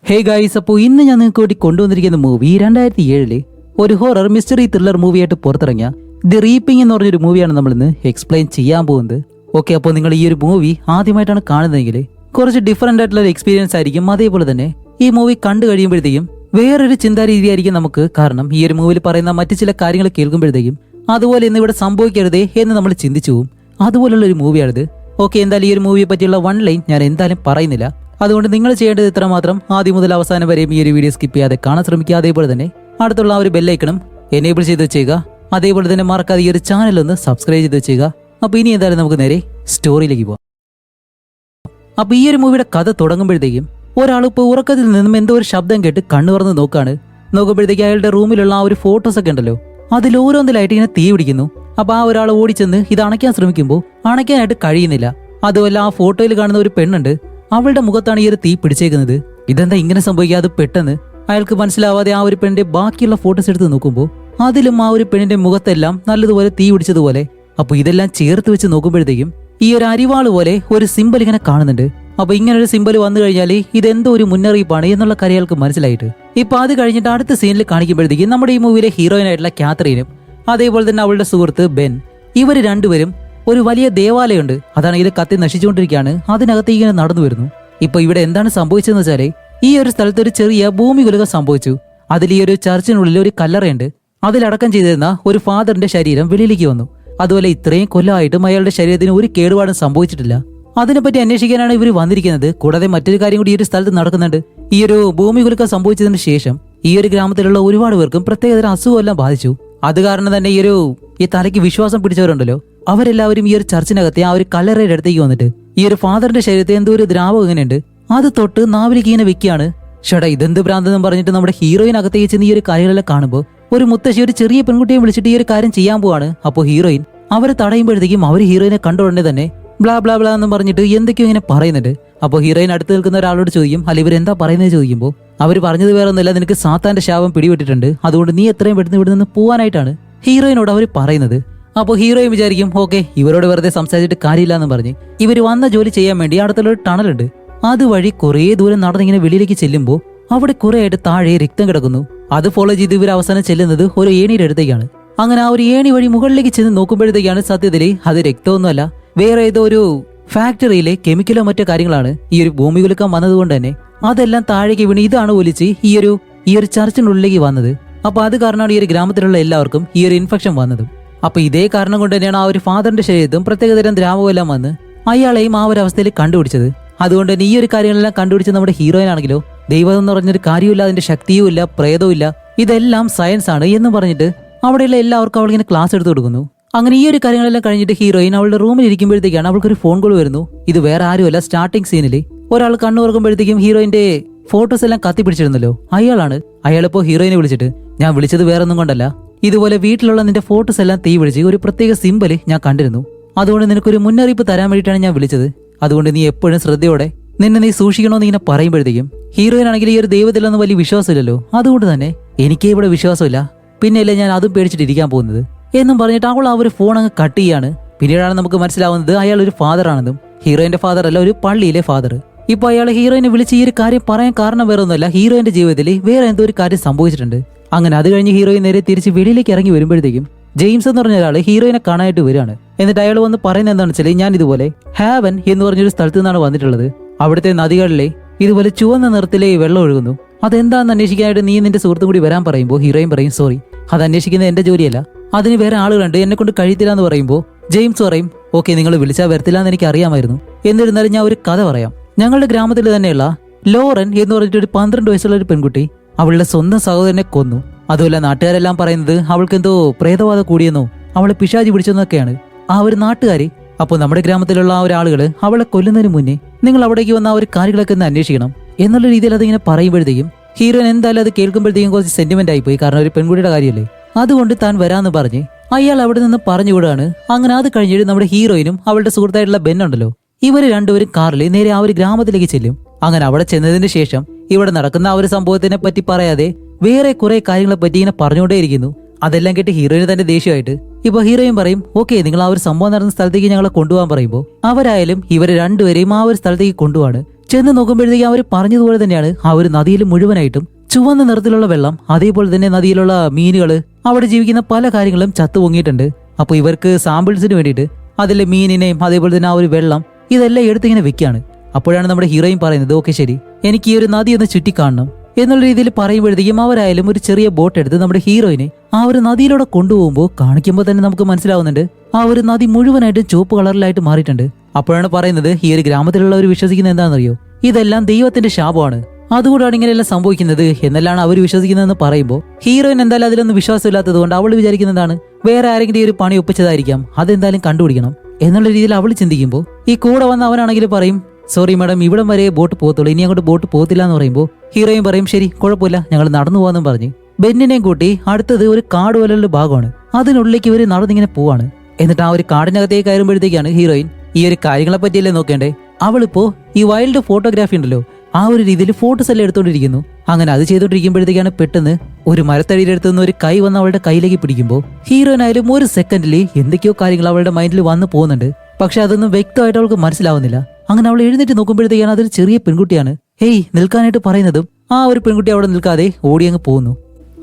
Hey guys, അപ്പോൾ ഇന്ന് ഞാൻ നിങ്ങൾക്ക് വേണ്ടി കൊണ്ടുവന്നിരിക്കുന്ന മൂവി 2007 ഒരു ഹൊറർ മിസ്റ്ററി ത്രില്ലർ മൂവിയായിട്ട് പുറത്തിറങ്ങിയ ദി റീപ്പിംഗ് എന്ന് പറഞ്ഞൊരു മൂവിയാണ് നമ്മൾ ഇന്ന് എക്സ്പ്ലെയിൻ ചെയ്യാൻ പോകുന്നത്. ഓക്കെ, അപ്പോൾ നിങ്ങൾ ഈ ഒരു മൂവി ആദ്യമായിട്ടാണ് കാണുന്നതെങ്കിൽ കുറച്ച് ഡിഫറെന്റ് ആയിട്ടുള്ള ഒരു എക്സ്പീരിയൻസ് ആയിരിക്കും. അതേപോലെ തന്നെ ഈ മൂവി കണ്ടു കഴിയുമ്പോഴത്തേക്കും വേറൊരു ചിന്താരീതിയായിരിക്കും നമുക്ക്. കാരണം ഈ ഒരു മൂവിയിൽ പറയുന്ന മറ്റു ചില കാര്യങ്ങൾ കേൾക്കുമ്പോഴത്തേക്കും അതുപോലെ ഇന്ന് ഇവിടെ സംഭവിക്കരുതേ എന്ന് നമ്മൾ ചിന്തിച്ചു പോകും. അതുപോലുള്ള ഒരു മൂവിയാണിത്. ഓക്കെ, എന്തായാലും ഈ ഒരു മൂവിയെ പറ്റിയുള്ള വൺ ലൈൻ ഞാൻ എന്തായാലും പറയുന്നില്ല. അതുകൊണ്ട് നിങ്ങൾ ചെയ്യേണ്ടത് ഇത്ര മാത്രം: ആദ്യം മുതൽ അവസാനം വരെയും ഈ ഒരു വീഡിയോ സ്കിപ്പ് ചെയ്യാതെ കാണാൻ ശ്രമിക്കുക. അതേപോലെ തന്നെ അടുത്തുള്ള ആ ഒരു ബെല്ലൈക്കണം എനേബിൾ ചെയ്ത് വെച്ചേക്കുക. അതേപോലെ തന്നെ മറക്കാതെ ഈ ഒരു ചാനൽ ഒന്ന് സബ്സ്ക്രൈബ് ചെയ്ത് വെച്ചേക്കുക. അപ്പോൾ ഇനി എന്തായാലും നമുക്ക് നേരെ സ്റ്റോറിയിലേക്ക് പോകാം. അപ്പോൾ ഈ ഒരു മൂവിയുടെ കഥ തുടങ്ങുമ്പോഴത്തേക്കും ഒരാൾ ഇപ്പോൾ ഉറക്കത്തിൽ നിന്നും എന്തോ ഒരു ശബ്ദം കേട്ട് കണ്ണു തുറന്ന് നോക്കുമ്പോഴത്തേക്ക് അയാളുടെ റൂമിലുള്ള ആ ഒരു ഫോട്ടോസ് ഒക്കെ ഉണ്ടല്ലോ, അതിൽ ഓരോന്നിലായിട്ട് ഇങ്ങനെ തീ പിടിക്കുന്നു. അപ്പൊ ആ ഒരാൾ ഓടിച്ചെന്ന് ഇത് അണയ്ക്കാൻ ശ്രമിക്കുമ്പോൾ അണയ്ക്കാനായിട്ട് കഴിയുന്നില്ല. അതുമല്ല ആ ഫോട്ടോയിൽ കാണുന്ന ഒരു പെണ്ണുണ്ട്, അവളുടെ മുഖത്താണ് ഈ ഒരു തീ പിടിച്ചേക്കുന്നത്. ഇതെന്താ ഇങ്ങനെ സംഭവിക്കാതെ പെട്ടെന്ന് അയാൾക്ക് മനസ്സിലാവാതെ ആ ഒരു പെണ്ണിന്റെ ബാക്കിയുള്ള ഫോട്ടോസ് എടുത്ത് നോക്കുമ്പോൾ അതിലും ആ ഒരു പെണ്ണിന്റെ മുഖത്തെല്ലാം നല്ലതുപോലെ തീ പിടിച്ചതുപോലെ. അപ്പൊ ഇതെല്ലാം ചേർത്ത് വെച്ച് നോക്കുമ്പോഴത്തേക്കും ഈ ഒരു അരിവാള് പോലെ ഒരു സിമ്പൽ ഇങ്ങനെ കാണുന്നുണ്ട്. അപ്പൊ ഇങ്ങനെ ഒരു സിമ്പൽ വന്നു കഴിഞ്ഞാൽ ഇതെന്തോ ഒരു മുന്നറിയിപ്പാണ് എന്നുള്ള കാര്യം അയാൾക്ക് മനസ്സിലായിട്ട് ഇപ്പൊ അത് കഴിഞ്ഞിട്ട് അടുത്ത സീനിൽ കാണിക്കുമ്പോഴത്തേക്കും നമ്മുടെ ഈ മൂവിയിലെ ഹീറോയിൻ ആയിട്ടുള്ള കാത്രീനും അതേപോലെ തന്നെ അവളുടെ സുഹൃത്ത് ബെൻ, ഇവര് രണ്ടുപേരും ഒരു വലിയ ദേവാലയമുണ്ട്, അതാണെങ്കിൽ കത്തി നശിച്ചുകൊണ്ടിരിക്കുകയാണ്, അതിനകത്തേക്ക് ഇങ്ങനെ നടന്നു വരുന്നു. ഇപ്പൊ ഇവിടെ എന്താണ് സംഭവിച്ചതെന്ന് വെച്ചാല് ഈ ഒരു സ്ഥലത്ത് ഒരു ചെറിയ ഭൂമികുലുക്കം സംഭവിച്ചു. അതിൽ ഈ ഒരു ചർച്ചിനുള്ളിൽ ഒരു കല്ലറയുണ്ട്. അതിലടക്കം ചെയ്തിരുന്ന ഒരു ഫാദറിന്റെ ശരീരം വെളിയിലേക്ക് വന്നു. അതുപോലെ ഇത്രയും കൊല്ലമായിട്ടും അയാളുടെ ശരീരത്തിന് ഒരു കേടുപാടും സംഭവിച്ചിട്ടില്ല. അതിനെപ്പറ്റി അന്വേഷിക്കാനാണ് ഇവർ വന്നിരിക്കുന്നത്. കൂടാതെ മറ്റൊരു കാര്യം കൂടി ഈ ഒരു സ്ഥലത്ത് നടക്കുന്നുണ്ട്. ഈ ഒരു ഭൂമികുലുക്കം സംഭവിച്ചതിന് ശേഷം ഈ ഒരു ഗ്രാമത്തിലുള്ള ഒരുപാട് പേർക്കും പ്രത്യേകതരം അസുഖമെല്ലാം ബാധിച്ചു. അത് കാരണം തന്നെ ഈ തലയ്ക്ക് വിശ്വാസം പിടിച്ചവരുണ്ടല്ലോ, അവരെല്ലാവരും ഈ ഒരു ചർച്ചിനകത്തെ ആ ഒരു കല്ലറയുടെ അടുത്തേക്ക് വന്നിട്ട് ഈ ഒരു ഫാദറിന്റെ ശരീരത്തിൽ എന്തോ ഒരു ദ്രാവകം ഇങ്ങനെയുണ്ട്, അത് തൊട്ട് നാവിലേക്ക് ഇങ്ങനെ വെക്കുകയാണ്. ഷടാ, ഇതെന്ത് ഭ്രാന്തെന്ന് പറഞ്ഞിട്ട് നമ്മുടെ ഹീറോയിൻ അകത്തേക്ക് ചെന്ന് ഈ ഒരു കാര്യങ്ങളെല്ലാം കാണുമ്പോൾ ഒരു മുത്തശ്ശി ഒരു ചെറിയ പെൺകുട്ടിയെ വിളിച്ചിട്ട് ഈ ഒരു കാര്യം ചെയ്യാൻ പോവാണ്. അപ്പോൾ ഹീറോയിൻ അവരെ തടയുമ്പോഴത്തേക്കും അവർ ഹീറോയിനെ കണ്ടുകൊണ്ടേ തന്നെ ബ്ലാ ബ്ലാ ബ്ലാ എന്ന് പറഞ്ഞിട്ട് എന്തൊക്കെയോ ഇങ്ങനെ പറയുന്നുണ്ട്. അപ്പോൾ ഹീറോയിൻ അടുത്ത് നിൽക്കുന്ന ഒരാളോട് ചോദിക്കും, അല്ല ഇവരെന്താ പറയുന്നത് ചോദിക്കുമ്പോൾ അവർ പറഞ്ഞത് വേറെ ഒന്നുമില്ല, നിനക്ക് സാത്താന്റെ ശാപം പിടിപെട്ടിട്ടുണ്ട്, അതുകൊണ്ട് നീ എത്രയും പെട്ടെന്ന് ഇവിടെ നിന്ന് പോകാനായിട്ടാണ് ഹീറോയിനോട് അവർ പറയുന്നത്. അപ്പോൾ ഹീറോയിൻ വിചാരിക്കും, ഓക്കെ ഇവരോട് വെറുതെ സംസാരിച്ചിട്ട് കാര്യമില്ല എന്ന് പറഞ്ഞ് ഇവർ വന്ന ജോലി ചെയ്യാൻ വേണ്ടി അടുത്തുള്ളൊരു ടണലുണ്ട്, അതുവഴി കുറേ ദൂരം നടന്നിങ്ങനെ വെളിയിലേക്ക് ചെല്ലുമ്പോൾ അവിടെ കുറെ ആയിട്ട് താഴെ രക്തം കിടക്കുന്നു. അത് ഫോളോ ചെയ്ത് ഇവർ അവസാനം ചെല്ലുന്നത് ഒരു ഏണിയുടെ അടുത്തേക്കാണ്. അങ്ങനെ ആ ഒരു ഏണി വഴി മുകളിലേക്ക് ചെന്ന് നോക്കുമ്പോഴത്തേക്കാണ് സത്യത്തില് അത് രക്തമൊന്നുമല്ല, വേറെ ഏതോ ഒരു ഫാക്ടറിയിലെ കെമിക്കലോ മറ്റോ കാര്യങ്ങളാണ്. ഈ ഒരു ഭൂമികുലുക്കം വന്നതുകൊണ്ട് തന്നെ അതെല്ലാം താഴേക്ക് വീണ് ഇതാണ് ഒലിച്ച് ഈ ഒരു ചർച്ചിനുള്ളിലേക്ക് വന്നത്. അപ്പൊ അത് കാരണമാണ് ഈ ഒരു ഗ്രാമത്തിലുള്ള എല്ലാവർക്കും ഈ ഒരു ഇൻഫെക്ഷൻ വന്നതും. അപ്പൊ ഇതേ കാരണം കൊണ്ട് തന്നെയാണ് ആ ഒരു ഫാദറിന്റെ ശരീരത്തും പ്രത്യേകതരം ദ്രാവകമെല്ലാം വന്ന് അയാളെയും ആ ഒരു അവസ്ഥയിൽ കണ്ടുപിടിച്ചത്. അതുകൊണ്ട് തന്നെ ഈ ഒരു കാര്യങ്ങളെല്ലാം കണ്ടുപിടിച്ച നമ്മുടെ ഹീറോയിൻ ആണെങ്കിലോ ദൈവം എന്ന് പറഞ്ഞൊരു കാര്യമില്ല, അതിന്റെ ശക്തിയും ഇല്ല, പ്രേതവും ഇല്ല, ഇതെല്ലാം സയൻസ് ആണ് എന്ന് പറഞ്ഞിട്ട് അവിടെയുള്ള എല്ലാവർക്കും അവളിങ്ങനെ ക്ലാസ് എടുത്തു കൊടുക്കുന്നു. അങ്ങനെ ഈ ഒരു കാര്യങ്ങളെല്ലാം കഴിഞ്ഞിട്ട് ഹീറോയിൻ അവളുടെ റൂമിൽ ഇരിക്കുമ്പോഴത്തേക്കാണ് അവൾക്കൊരു ഫോൺ കോൾ വരുന്നു. ഇത് വേറെ ആരുമല്ല, സ്റ്റാർട്ടിംഗ് സീനിൽ ഒരാൾ കണ്ണു തുറക്കുമ്പോഴത്തേക്കും ഹീറോയിന്റെ ഫോട്ടോസ് എല്ലാം കത്തിപ്പിടിച്ചിരുന്നല്ലോ, അയാളാണ്. അയാളിപ്പോ ഹീറോയിനെ വിളിച്ചിട്ട്, ഞാൻ വിളിച്ചത് വേറെ ഒന്നും കൊണ്ടല്ല, ഇതുപോലെ വീട്ടിലുള്ള നിന്റെ ഫോട്ടോസ് എല്ലാം തീ പിടിച്ച് ഒരു പ്രത്യേക സിമ്പല് ഞാൻ കണ്ടിരുന്നു, അതുകൊണ്ട് നിനക്കൊരു മുന്നറിയിപ്പ് തരാൻ വേണ്ടിയിട്ടാണ് ഞാൻ വിളിച്ചത്, അതുകൊണ്ട് നീ എപ്പോഴും ശ്രദ്ധയോടെ നിന്നെ നീ സൂക്ഷിക്കണമെന്ന് ഇങ്ങനെ പറയുമ്പോഴത്തേക്കും ഹീറോയിൻ ആണെങ്കിൽ ഈ ഒരു ദൈവത്തിലൊന്നും വലിയ വിശ്വാസമില്ലല്ലോ, അതുകൊണ്ട് തന്നെ എനിക്കേ ഇവിടെ വിശ്വാസമില്ല, പിന്നെയല്ലേ ഞാൻ അതും പേടിച്ചിട്ടിരിക്കാൻ പോകുന്നത് എന്നും പറഞ്ഞിട്ട് അവൾ ആ ഒരു ഫോൺ അങ്ങ് കട്ട് ചെയ്യാണ്. പിന്നീടാണ് നമുക്ക് മനസ്സിലാവുന്നത് അയാൾ ഒരു ഫാദർ ആണെന്നും, ഹീറോയിന്റെ ഫാദർ അല്ല, ഒരു പള്ളിയിലെ ഫാദർ. ഇപ്പൊ അയാൾ ഹീറോയിനെ വിളിച്ച് ഈ ഒരു കാര്യം പറയാൻ കാരണം വേറെ ഒന്നുമല്ല, ഹീറോയിന്റെ ജീവിതത്തിൽ വേറെ എന്തോ ഒരു കാര്യം സംഭവിച്ചിട്ടുണ്ട്. അങ്ങനെ അത് കഴിഞ്ഞ് ഹീറോയിൻ നേരെ തിരിച്ച് വെളിയിലേക്ക് ഇറങ്ങി വരുമ്പോഴത്തേക്കും ജെയിംസ് എന്ന് പറഞ്ഞ ഒരാൾ ഹീറോയിനെ കാണാനായിട്ട് വരികയാണ്. എന്നിട്ട് അയാൾ വന്ന് പറയുന്നത് എന്താണെന്ന് വെച്ചാൽ, ഞാൻ ഇതുപോലെ ഹാവൻ എന്ന് പറഞ്ഞൊരു സ്ഥലത്ത് നിന്നാണ് വന്നിട്ടുള്ളത്, അവിടുത്തെ നദികളിലെ ഇതുപോലെ ചുവന്ന നിറത്തിലെ വെള്ളം ഒഴുകുന്നു, അതെന്താണെന്ന് അന്വേഷിക്കാനായിട്ട് നീ നിന്റെ സുഹൃത്തും കൂടി വരാൻ പറയുമ്പോൾ ഹീറോയിൻ പറയും, സോറി അത് അന്വേഷിക്കുന്നത് എന്റെ ജോലിയല്ല, അതിന് വേറെ ആളുകളുണ്ട്, എന്നെ കൊണ്ട് കഴിയത്തില്ല എന്ന് പറയുമ്പോൾ ജെയിംസ് പറയും, ഓക്കെ നിങ്ങൾ വിളിച്ചാൽ വരത്തില്ല എന്ന് എനിക്ക് അറിയാമായിരുന്നു, എന്നിരുന്നാലും ഞാൻ ഒരു കഥ പറയാം. ഞങ്ങളുടെ ഗ്രാമത്തിൽ തന്നെയുള്ള ലോറൻ എന്ന് പറഞ്ഞിട്ട് ഒരു 12 വയസ്സുള്ള ഒരു പെൺകുട്ടി അവളുടെ സ്വന്തം സഹോദരനെ കൊന്നു. അതുമല്ല നാട്ടുകാരെല്ലാം പറയുന്നത് അവൾക്ക് എന്തോ പ്രേതബാധ കൂടിയെന്നോ അവളെ പിശാചി പിടിച്ചെന്നൊക്കെയാണ് ആ ഒരു നാട്ടുകാരി. അപ്പോൾ നമ്മുടെ ഗ്രാമത്തിലുള്ള ആ ഒരു ആളുകള് അവളെ കൊല്ലുന്നതിന് മുന്നേ നിങ്ങൾ അവിടേക്ക് വന്ന ആ ഒരു കാര്യങ്ങളൊക്കെ ഒന്ന് അന്വേഷിക്കണം എന്നുള്ള രീതിയിൽ അതിങ്ങനെ പറയുമ്പോഴത്തേക്കും ഹീറോയിൻ എന്തായാലും അത് കേൾക്കുമ്പോഴത്തേക്കും കുറച്ച് സെന്റിമെന്റ് ആയിപ്പോയി, കാരണം ഒരു പെൺകുട്ടിയുടെ കാര്യമല്ലേ, അതുകൊണ്ട് താൻ വരാന്ന് പറഞ്ഞ് അയാൾ അവിടെ നിന്ന് പറഞ്ഞുകൂടാണ്. അങ്ങനെ അത് കഴിഞ്ഞിട്ട് നമ്മുടെ ഹീറോയിനും അവളുടെ സുഹൃത്തായിട്ടുള്ള ബെൻ ഉണ്ടല്ലോ, ഇവര് രണ്ടുപേരും കാറിൽ നേരെ ആ ഒരു ഗ്രാമത്തിലേക്ക് ചെല്ലും. അങ്ങനെ അവിടെ ചെന്നതിന് ശേഷം ഇവിടെ നടക്കുന്ന ആ ഒരു സംഭവത്തിനെ പറ്റി പറയാതെ വേറെ കുറെ കാര്യങ്ങളെ പറ്റി ഇങ്ങനെ പറഞ്ഞുകൊണ്ടേയിരിക്കുന്നു. അതെല്ലാം കേട്ട് ഹീറോയിന് തന്നെ ദേഷ്യമായിട്ട് ഇപ്പൊ ഹീറോയിൻ പറയും, ഓക്കെ നിങ്ങൾ ആ ഒരു സംഭവം നടന്ന സ്ഥലത്തേക്ക് ഞങ്ങളെ കൊണ്ടുപോകാൻ പറയുമ്പോൾ അവരായാലും ഇവരെ രണ്ടുപേരെയും ആ ഒരു സ്ഥലത്തേക്ക് കൊണ്ടുപോവാണ്. ചെന്ന് നോക്കുമ്പോഴത്തേക്കും അവർ പറഞ്ഞതുപോലെ തന്നെയാണ് ആ ഒരു നദിയിൽ മുഴുവനായിട്ടും ചുവന്ന നിറത്തിലുള്ള വെള്ളം, അതേപോലെ തന്നെ നദിയിലുള്ള മീനുകള്, അവിടെ ജീവിക്കുന്ന പല കാര്യങ്ങളും ചത്തു പൊങ്ങിയിട്ടുണ്ട്. അപ്പൊ ഇവർക്ക് സാമ്പിൾസിന് വേണ്ടിയിട്ട് അതിലെ മീനിനെയും അതേപോലെ തന്നെ ആ ഒരു വെള്ളം ഇതെല്ലാം എടുത്തിങ്ങനെ വെക്കുകയാണ്. അപ്പോഴാണ് നമ്മുടെ ഹീറോയിൻ പറയുന്നത്, ഓക്കെ ശരി, എനിക്ക് ഈ ഒരു നദി ഒന്ന് ചുറ്റിക്കാണണം എന്നുള്ള രീതിയിൽ പറയുമ്പോഴത്തേക്കും അവരായാലും ഒരു ചെറിയ ബോട്ട് എടുത്ത് നമ്മുടെ ഹീറോയിനെ ആ ഒരു നദിയിലൂടെ കൊണ്ടുപോകുമ്പോൾ കാണിക്കുമ്പോൾ തന്നെ നമുക്ക് മനസ്സിലാവുന്നുണ്ട് ആ ഒരു നദി മുഴുവനായിട്ടും ചുവപ്പ് കളറിലായിട്ട് മാറിയിട്ടുണ്ട്. അപ്പോഴാണ് പറയുന്നത്, ഈ ഒരു ഗ്രാമത്തിലുള്ളവർ വിശ്വസിക്കുന്നത് എന്താണെന്നറിയോ, ഇതെല്ലാം ദൈവത്തിന്റെ ശാപമാണ്, അതുകൊണ്ടാണ് ഇങ്ങനെയെല്ലാം സംഭവിക്കുന്നത് എന്നെല്ലാം അവർ വിശ്വസിക്കുന്നതെന്ന് പറയുമ്പോൾ ഹീറോയിൻ എന്തായാലും അതിലൊന്നും വിശ്വാസമില്ലാത്തത് കൊണ്ട് അവൾ വിചാരിക്കുന്നതാണ് വേറെ ആരെങ്കിലും ഈ ഒരു പണി ഒപ്പിച്ചതായിരിക്കാം, അതെന്തായാലും കണ്ടുപിടിക്കണം എന്നുള്ള രീതിയിൽ അവൾ ചിന്തിക്കുമ്പോൾ ഈ കൂടെ വന്ന അവനാണെങ്കിൽ പറയും, സോറി മാഡം, ഇവിടം വരെ ബോട്ട് പോകത്തുള്ളൂ, ഇനി അങ്ങോട്ട് ബോട്ട് പോകത്തില്ല എന്ന് പറയുമ്പോൾ ഹീറോയിൻ പറയും, ശരി കുഴപ്പമില്ല, ഞങ്ങൾ നടന്നു പോകാന്നും പറഞ്ഞ് ബെന്നിനെയും കൂട്ടി അടുത്തത് ഒരു കാട് പോലുള്ള ഭാഗമാണ്, അതിനുള്ളിലേക്ക് ഇവർ നടന്നിങ്ങനെ പോവാണ്. എന്നിട്ട് ആ ഒരു കാടിനകത്തേക്ക് കയറുമ്പോഴത്തേക്കാണ് ഹീറോയിൻ ഈ ഒരു കാര്യങ്ങളെ പറ്റിയല്ലേ നോക്കേണ്ടേ, അവളിപ്പോ ഈ വൈൽഡ് ഫോട്ടോഗ്രാഫി ഉണ്ടല്ലോ ആ ഒരു രീതിയിൽ ഫോട്ടോസ് എല്ലാം എടുത്തോണ്ടിരിക്കുന്നു. അങ്ങനെ അത് ചെയ്തോണ്ടിരിക്കുമ്പോഴത്തേക്കാണ് പെട്ടെന്ന് ഒരു മരത്തടിയുടെ അടുത്ത് നിന്ന് ഒരു കൈ വന്ന് അവളുടെ കയ്യിലേക്ക് പിടിക്കുമ്പോൾ ഹീറോയിൻ ആയാലും ഒരു സെക്കൻഡിൽ എന്തൊക്കെയോ കാര്യങ്ങൾ അവളുടെ മൈൻഡിൽ വന്നു പോകുന്നുണ്ട്. പക്ഷെ അതൊന്നും വ്യക്തമായിട്ട് അവൾക്ക് മനസ്സിലാവുന്നില്ല. അങ്ങനെ അവൾ എഴുന്നേറ്റ് നോക്കുമ്പോഴത്തേക്കാണ് അതൊരു ചെറിയ പെൺകുട്ടിയാണ്. ഹേയ് നിൽക്കാനായിട്ട് പറയുന്നതും ആ ഒരു പെൺകുട്ടി അവിടെ നിൽക്കാതെ ഓടി അങ്ങ് പോകുന്നു.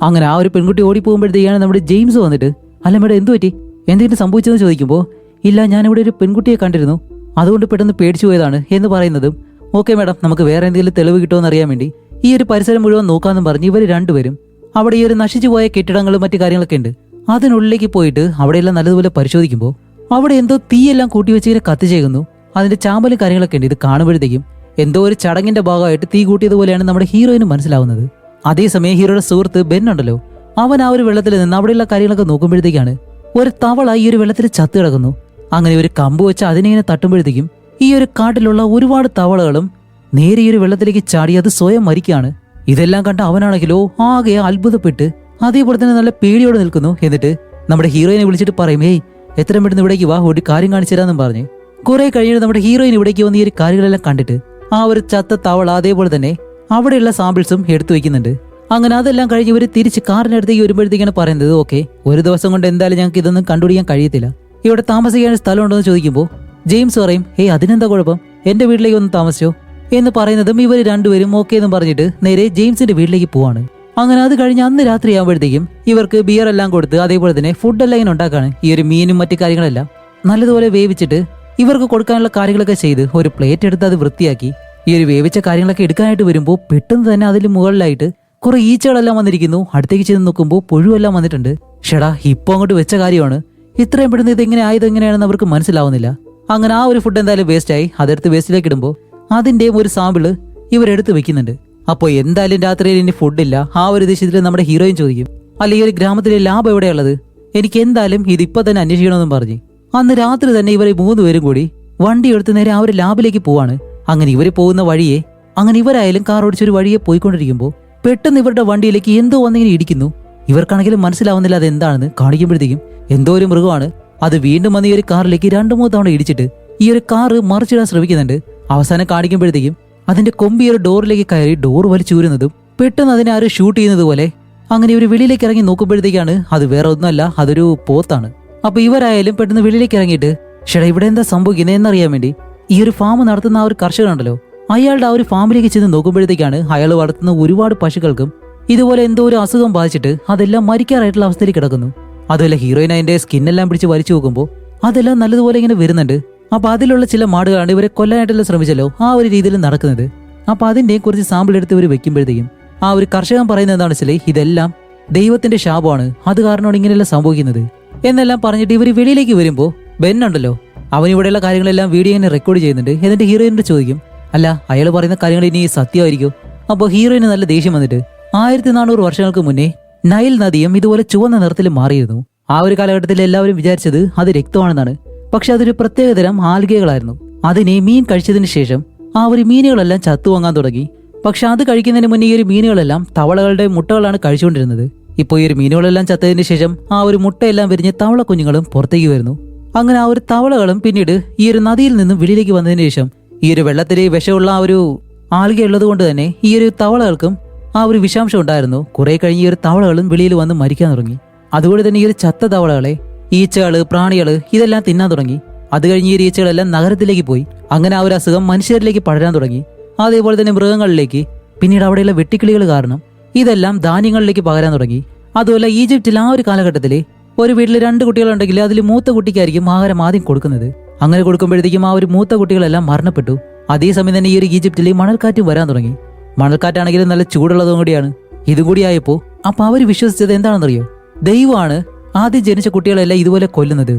അങ്ങനെ ആ ഒരു പെൺകുട്ടി ഓടി പോകുമ്പോഴത്തേക്കാണ് നമ്മുടെ ജെയിംസ് വന്നിട്ട്, അല്ല മേഡം എന്തു പറ്റി, എന്തെങ്കിലും സംഭവിച്ചതെന്ന് ചോദിക്കുമ്പോൾ, ഇല്ല ഞാനിവിടെ ഒരു പെൺകുട്ടിയെ കണ്ടിരുന്നു, അതുകൊണ്ട് പെട്ടെന്ന് പേടിച്ചു പോയതാണ് എന്ന് പറയുന്നതും, ഓക്കെ മാഡം, നമുക്ക് വേറെ എന്തെങ്കിലും തെളിവ് കിട്ടുമെന്ന് അറിയാൻ വേണ്ടി ഈ ഒരു പരിസരം മുഴുവൻ നോക്കാമെന്നും പറഞ്ഞ് ഇവർ രണ്ടുപേരും അവിടെ ഈ ഒരു നശിച്ചു പോയ കെട്ടിടങ്ങളും മറ്റു കാര്യങ്ങളൊക്കെ ഉണ്ട് അതിനുള്ളിലേക്ക് പോയിട്ട് അവിടെയെല്ലാം നല്ലതുപോലെ പരിശോധിക്കുമ്പോൾ അവിടെ എന്തോ തീയെല്ലാം കൂട്ടിവെച്ച് ഇങ്ങനെ കത്തിച്ചേക്കുന്നു. അതിന്റെ ചാമ്പലും കാര്യങ്ങളൊക്കെ ഉണ്ട്. ഇത് കാണുമ്പോഴത്തേക്കും എന്തോ ഒരു ചടങ്ങിന്റെ ഭാഗമായിട്ട് തീ കൂട്ടിയതുപോലെയാണ് നമ്മുടെ ഹീറോയിന് മനസ്സിലാവുന്നത്. അതേസമയം ഹീറോയുടെ സുഹൃത്ത് ബെൻ ഉണ്ടല്ലോ, അവൻ ആ ഒരു വെള്ളത്തിൽ നിന്ന് അവിടെയുള്ള കാര്യങ്ങളൊക്കെ നോക്കുമ്പോഴത്തേക്കാണ് ഒരു തവള ഈ ഒരു വെള്ളത്തിൽ ചത്തു കിടക്കുന്നു. അങ്ങനെ ഒരു കമ്പ് വെച്ച് അതിനെ തട്ടുമ്പോഴത്തേക്കും ഈ ഒരു കാട്ടിലുള്ള ഒരുപാട് തവളകളും നേരെ ഈ ഒരു വെള്ളത്തിലേക്ക് ചാടി അത് സ്വയം മരിക്കുകയാണ്. ഇതെല്ലാം കണ്ട അവനാണെങ്കിലോ ആകെ അത്ഭുതപ്പെട്ട് അതേപോലെ തന്നെ നല്ല പേടിയോടെ നിൽക്കുന്നു. എന്നിട്ട് നമ്മുടെ ഹീറോയിനെ വിളിച്ചിട്ട് പറയും, ഏയ് എത്രയും പെട്ടെന്ന് ഇവിടേക്ക് വാ, ഒരു കാര്യം കാണിച്ചു തരാമെന്നും പറഞ്ഞ് കുറെ കഴിഞ്ഞിട്ട് നമ്മുടെ ഹീറോയിൻ ഇവിടേക്ക് വന്ന് ഈ ഒരു കാര്യങ്ങളെല്ലാം കണ്ടിട്ട് ആ ഒരു ചത്ത തവള അതേപോലെ തന്നെ അവിടെയുള്ള സാമ്പിൾസും എടുത്തു വെക്കുന്നുണ്ട്. അങ്ങനെ അതെല്ലാം കഴിഞ്ഞ് ഇവർ തിരിച്ച് കാറിനടുത്തേക്ക് വരുമ്പോഴത്തേക്കാണ് പറയുന്നത്, ഓക്കെ ഒരു ദിവസം കൊണ്ട് എന്തായാലും ഞങ്ങൾക്ക് ഇതൊന്നും കണ്ടുപിടിക്കാൻ കഴിയത്തില്ല, ഇവിടെ താമസിക്കാൻ സ്ഥലമുണ്ടോ എന്ന് ചോദിക്കുമ്പോൾ ജെയിംസ് പറയും, ഹേയ് അതിനെന്താ കുഴപ്പം, എന്റെ വീട്ടിലേക്ക് ഒന്ന് താമസിച്ചോ എന്ന് പറയുന്നതും ഇവർ രണ്ടുപേരും ഓക്കെ എന്ന് പറഞ്ഞിട്ട് നേരെ ജെയിംസിന്റെ വീട്ടിലേക്ക് പോവാണ്. അങ്ങനെ അത് കഴിഞ്ഞ് അന്ന് രാത്രി ആകുമ്പോഴത്തേക്കും ഇവർക്ക് ബിയർ എല്ലാം കൊടുത്ത് അതേപോലെ തന്നെ ഫുഡെല്ലാം ഇങ്ങനെ ഉണ്ടാക്കാണ്. ഈ ഒരു മീനും മറ്റു കാര്യങ്ങളെല്ലാം നല്ലതുപോലെ വേവിച്ചിട്ട് ഇവർക്ക് കൊടുക്കാനുള്ള കാര്യങ്ങളൊക്കെ ചെയ്ത് ഒരു പ്ലേറ്റ് എടുത്ത് അത് വൃത്തിയാക്കി ഈ ഒരു വേവിച്ച കാര്യങ്ങളൊക്കെ എടുക്കാനായിട്ട് വരുമ്പോൾ പെട്ടെന്ന് തന്നെ അതിൽ മുകളിലായിട്ട് കുറെ ഈച്ചകളെല്ലാം വന്നിരിക്കുന്നു. അടുത്തേക്ക് ചെന്ന് നോക്കുമ്പോൾ പുഴുവെല്ലാം വന്നിട്ടുണ്ട്. ഷെടാ ഇപ്പൊ അങ്ങോട്ട് വെച്ച കാര്യമാണ്, ഇത്രയും പെട്ടെന്ന് ഇതെങ്ങനെ ആയത് എങ്ങനെയാണെന്ന് അവർക്ക് മനസ്സിലാവുന്നില്ല. അങ്ങനെ ആ ഒരു ഫുഡ് എന്തായാലും വേസ്റ്റ് ആയി. അതെടുത്ത് വേസ്റ്റിലേക്ക് ഇടുമ്പോൾ അതിന്റെയും ഒരു സാമ്പിള് ഇവരെടുത്ത് വെക്കുന്നുണ്ട്. അപ്പോൾ എന്തായാലും രാത്രിയിൽ ഇനി ഫുഡില്ല. ആ ഒരു ദേശത്തിൽ നമ്മുടെ ഹീറോയിൻ ചോദിക്കും, അല്ല ഈ ഒരു ഗ്രാമത്തിലെ ലാബ് എവിടെയുള്ളത്, എനിക്ക് എന്തായാലും ഇതിപ്പോ തന്നെ അന്വേഷിക്കണമെന്നും പറഞ്ഞ് അന്ന് രാത്രി തന്നെ ഇവരെ 3 പേരും കൂടി വണ്ടി എടുത്ത് നേരെ ആ ഒരു ലാബിലേക്ക് പോവാണ്. അങ്ങനെ ഇവര് പോകുന്ന വഴിയെ അങ്ങനെ ഇവരായാലും കാർ ഓടിച്ചൊരു വഴിയെ പോയിക്കൊണ്ടിരിക്കുമ്പോൾ പെട്ടെന്ന് ഇവരുടെ വണ്ടിയിലേക്ക് എന്തോ വന്നിങ്ങനെ ഇടിക്കുന്നു. ഇവർക്കാണെങ്കിലും മനസ്സിലാവുന്നില്ല അത് എന്താണെന്ന്. കാണിക്കുമ്പോഴത്തേക്കും എന്തോ ഒരു മൃഗമാണ്. അത് വീണ്ടും വന്ന് ഈ ഒരു കാറിലേക്ക് 2-3 തവണ ഇടിച്ചിട്ട് ഈ ഒരു കാറ് മറിച്ചിടാൻ ശ്രമിക്കുന്നുണ്ട്. അവസാനം കാണിക്കുമ്പോഴത്തേക്കും അതിന്റെ കൊമ്പി ഒരു ഡോറിലേക്ക് കയറി ഡോർ വലിച്ചൂരുന്നതും പെട്ടെന്ന് അതിനെ ആരും ഷൂട്ട് ചെയ്യുന്നത് പോലെ അങ്ങനെ ഇവർ വെളിയിലേക്ക് ഇറങ്ങി നോക്കുമ്പോഴത്തേക്കാണ് അത് വേറെ ഒന്നുമല്ല, അതൊരു പോത്താണ്. അപ്പൊ ഇവരായാലും പെട്ടെന്ന് വെളിയിലേക്ക് ഇറങ്ങിയിട്ട് ഷെടാ ഇവിടെ എന്താ സംഭവിക്കുന്നത് എന്നറിയാൻ വേണ്ടി ഈ ഒരു ഫാം നടത്തുന്ന ആ ഒരു കർഷകനുണ്ടല്ലോ അയാളുടെ ആ ഒരു ഫാമിലേക്ക് ചെന്ന് നോക്കുമ്പോഴത്തേക്കാണ് അയാൾ വളർത്തുന്ന ഒരുപാട് പശുക്കൾക്കും ഇതുപോലെ എന്തോ ഒരു അസുഖം ബാധിച്ചിട്ട് അതെല്ലാം മരിക്കാറായിട്ടുള്ള അവസ്ഥയിൽ കിടക്കുന്നു. അതുപോലെ ഹീറോയിൻ അതിന്റെ സ്കിന്നെല്ലാം പിടിച്ച് വലിച്ചു നോക്കുമ്പോൾ അതെല്ലാം നല്ലതുപോലെ ഇങ്ങനെ വരുന്നുണ്ട്. അപ്പൊ അതിലുള്ള ചില മാടുകളാണ് ഇവരെ കൊല്ലാനായിട്ടെല്ലാം ശ്രമിച്ചല്ലോ ആ ഒരു രീതിയിൽ നടക്കുന്നത്. അപ്പൊ അതിന്റെ കുറച്ച് സാമ്പിൾ എടുത്ത് ഇവർ വെക്കുമ്പോഴത്തേക്കും ആ ഒരു കർഷകൻ പറയുന്നത് എന്താണെന്ന് വെച്ചാൽ ഇതെല്ലാം ദൈവത്തിന്റെ ശാപമാണ്, അത് കാരണമാണ് ഇങ്ങനെയെല്ലാം സംഭവിക്കുന്നത് എന്നെല്ലാം പറഞ്ഞിട്ട് ഇവർ വെളിയിലേക്ക് വരുമ്പോൾ ബെന്നുണ്ടല്ലോ അവൻ ഇവിടെയുള്ള കാര്യങ്ങളെല്ലാം വീഡിയോ ഇങ്ങനെ റെക്കോർഡ് ചെയ്യുന്നുണ്ട്. എന്നിട്ട് ഹീറോയിനോട് ചോദിക്കും, അല്ല അയാൾ പറയുന്ന കാര്യങ്ങൾ ഇനി സത്യമായിരിക്കും. അപ്പോൾ ഹീറോയിന് നല്ല ദേഷ്യം വന്നിട്ട് 1400 വർഷങ്ങൾക്ക് മുന്നേ നൈൽ നദിയും ഇതുപോലെ ചുവന്ന നിറത്തിൽ മാറിയിരുന്നു. ആ ഒരു കാലഘട്ടത്തിൽ എല്ലാവരും വിചാരിച്ചത് അത് രക്തമാണെന്നാണ്. പക്ഷെ അതൊരു പ്രത്യേകതരം ആൽഗകളായിരുന്നു. അതിനെ മീൻ കഴിച്ചതിന് ശേഷം ആ ഒരു മീനുകളെല്ലാം ചത്തുവാങ്ങാൻ തുടങ്ങി. പക്ഷെ അത് കഴിക്കുന്നതിന് മുന്നേ ഈ ഒരു മീനുകളെല്ലാം തവളകളുടെ മുട്ടകളാണ് കഴിച്ചുകൊണ്ടിരുന്നത്. ഇപ്പോൾ ഈ ഒരു മീനുകളെല്ലാം ചത്തതിന് ശേഷം ആ ഒരു മുട്ടയെല്ലാം വിരിഞ്ഞ് തവള കുഞ്ഞുങ്ങളും പുറത്തേക്ക് വരുന്നു. അങ്ങനെ ആ ഒരു തവളകളും പിന്നീട് ഈ ഒരു നദിയിൽ നിന്നും വെളിയിലേക്ക് വന്നതിന് ശേഷം ഈ ഒരു വെള്ളത്തിൽ വിഷമുള്ള ആ ഒരു ആൽഗ ഉള്ളത് കൊണ്ട് തന്നെ ഈ ഒരു തവളകൾക്കും ആ ഒരു വിഷാംശം ഉണ്ടായിരുന്നു. കുറെ കഴിഞ്ഞ് ഈ ഒരു തവളകളും വെളിയിൽ വന്ന് മരിക്കാൻ തുടങ്ങി. അതുകൊണ്ട് തന്നെ ഈ ഒരു ചത്ത തവളകളെ ഈച്ചകള് പ്രാണികള് ഇതെല്ലാം തിന്നാൻ തുടങ്ങി. അത് കഴിഞ്ഞ് ഈ ഈച്ചകളെല്ലാം നഗരത്തിലേക്ക് പോയി. അങ്ങനെ ആ ഒരു അസുഖം മനുഷ്യരിലേക്ക് പടരാൻ തുടങ്ങി. അതേപോലെ തന്നെ മൃഗങ്ങളിലേക്ക്, പിന്നീട് അവിടെയുള്ള വെട്ടിക്കിളികൾ കാരണം ഇതെല്ലാം ധാന്യങ്ങളിലേക്ക് പകരാൻ തുടങ്ങി. അതുപോലെ ഈജിപ്തിൽ ആ ഒരു കാലഘട്ടത്തിൽ ഒരു വീട്ടിൽ 2 കുട്ടികളുണ്ടെങ്കിൽ അതിൽ മൂത്ത കുട്ടിക്കായിരിക്കും ആഹാരം ആദ്യം കൊടുക്കുന്നത്. അങ്ങനെ കൊടുക്കുമ്പോഴത്തേക്കും ആ ഒരു മൂത്ത കുട്ടികളെല്ലാം മരണപ്പെട്ടു. അതേസമയം തന്നെ ഈ ഒരു ഈജിപ്തിൽ മണൽക്കാറ്റ് വരാൻ തുടങ്ങി. മണൽക്കാറ്റാണെങ്കിലും നല്ല ചൂടുള്ളതും കൂടിയാണ്. ഇതും കൂടിയായപ്പോ അപ്പൊ അവർ വിശ്വസിച്ചത് എന്താണെന്നറിയോ? ദൈവമാണ് ആദ്യം ജനിച്ച കുട്ടികളെല്ലാം ഇതുപോലെ കൊല്ലുന്നത്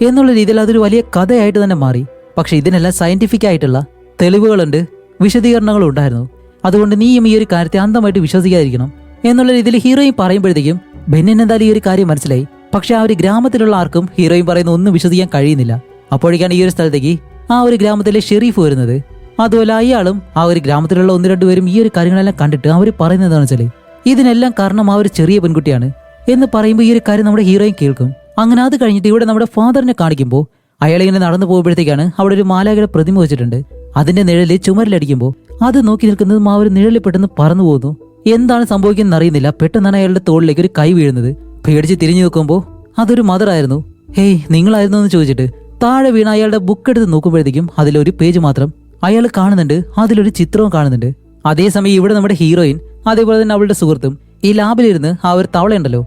എന്നുള്ള രീതിയിൽ അതൊരു വലിയ കഥയായിട്ട് തന്നെ മാറി. പക്ഷെ ഇതിനെല്ലാം സയന്റിഫിക് ആയിട്ടുള്ള തെളിവുകളുണ്ട്, വിശദീകരണങ്ങളും ഉണ്ടായിരുന്നു. അതുകൊണ്ട് നീയും ഈ ഒരു കാര്യത്തെ അന്ധമായിട്ട് വിശ്വസിക്കാതിരിക്കണം എന്നുള്ള രീതിയിൽ ഹീറോയിൻ പറയുമ്പോഴത്തേക്കും ബെന്നിന് എന്തായാലും ഈ ഒരു കാര്യം മനസ്സിലായി. പക്ഷെ ആ ഒരു ഗ്രാമത്തിലുള്ള ആർക്കും ഹീറോയിൻ പറയുന്ന ഒന്നും വിശ്വസിക്കാൻ കഴിയുന്നില്ല. അപ്പോഴേക്കാണ് ഈ ഒരു സ്ഥലത്തേക്ക് ആ ഒരു ഗ്രാമത്തിലെ ഷെരീഫ് വരുന്നത്. അതുപോലെ അയാളും ആ ഒരു ഗ്രാമത്തിലുള്ള 1-2 പേരും ഈ ഒരു കാര്യങ്ങളെല്ലാം കണ്ടിട്ട് അവർ പറയുന്നത് എന്താണെന്ന് വെച്ചാൽ ഇതിനെല്ലാം കാരണം ആ ഒരു ചെറിയ പെൺകുട്ടിയാണ് എന്ന് പറയുമ്പോൾ ഈ ഒരു കാര്യം നമ്മുടെ ഹീറോയിൻ കേൾക്കും. അങ്ങനെ അത് കഴിഞ്ഞിട്ട് ഇവിടെ നമ്മുടെ ഫാദറിനെ കാണിക്കുമ്പോൾ അയാളിങ്ങനെ നടന്നു പോകുമ്പോഴത്തേക്കാണ് അവിടെ ഒരു മാലാഖയുടെ പ്രതിമ വെച്ചിട്ടുണ്ട്. അതിന്റെ നിഴല് ചുമരിലടിക്കുമ്പോൾ അത് നോക്കി നിൽക്കുന്നതും ആ ഒരു നിഴലിൽ പെട്ടെന്ന് പറന്നു പോകുന്നു. എന്താണ് സംഭവിക്കുന്നത് അറിയുന്നില്ല. പെട്ടെന്നാണ് അയാളുടെ തോളിലേക്ക് ഒരു കൈ വീഴുന്നത്. പേടിച്ച് തിരിഞ്ഞു നോക്കുമ്പോൾ അതൊരു മദറായിരുന്നു. ഹേയ് നിങ്ങളായിരുന്നു എന്ന് ചോദിച്ചിട്ട് താഴെ വീണ അയാളുടെ ബുക്ക് എടുത്ത് നോക്കുമ്പോഴത്തേക്കും അതിലൊരു പേജ് മാത്രം അയാൾ കാണുന്നുണ്ട്. അതിലൊരു ചിത്രവും കാണുന്നുണ്ട്. അതേസമയം ഇവിടെ നമ്മുടെ ഹീറോയിൻ അതേപോലെ തന്നെ അവളുടെ സുഹൃത്തും ഈ ലാബിലിരുന്ന് ആ ഒരു തവളയുണ്ടല്ലോ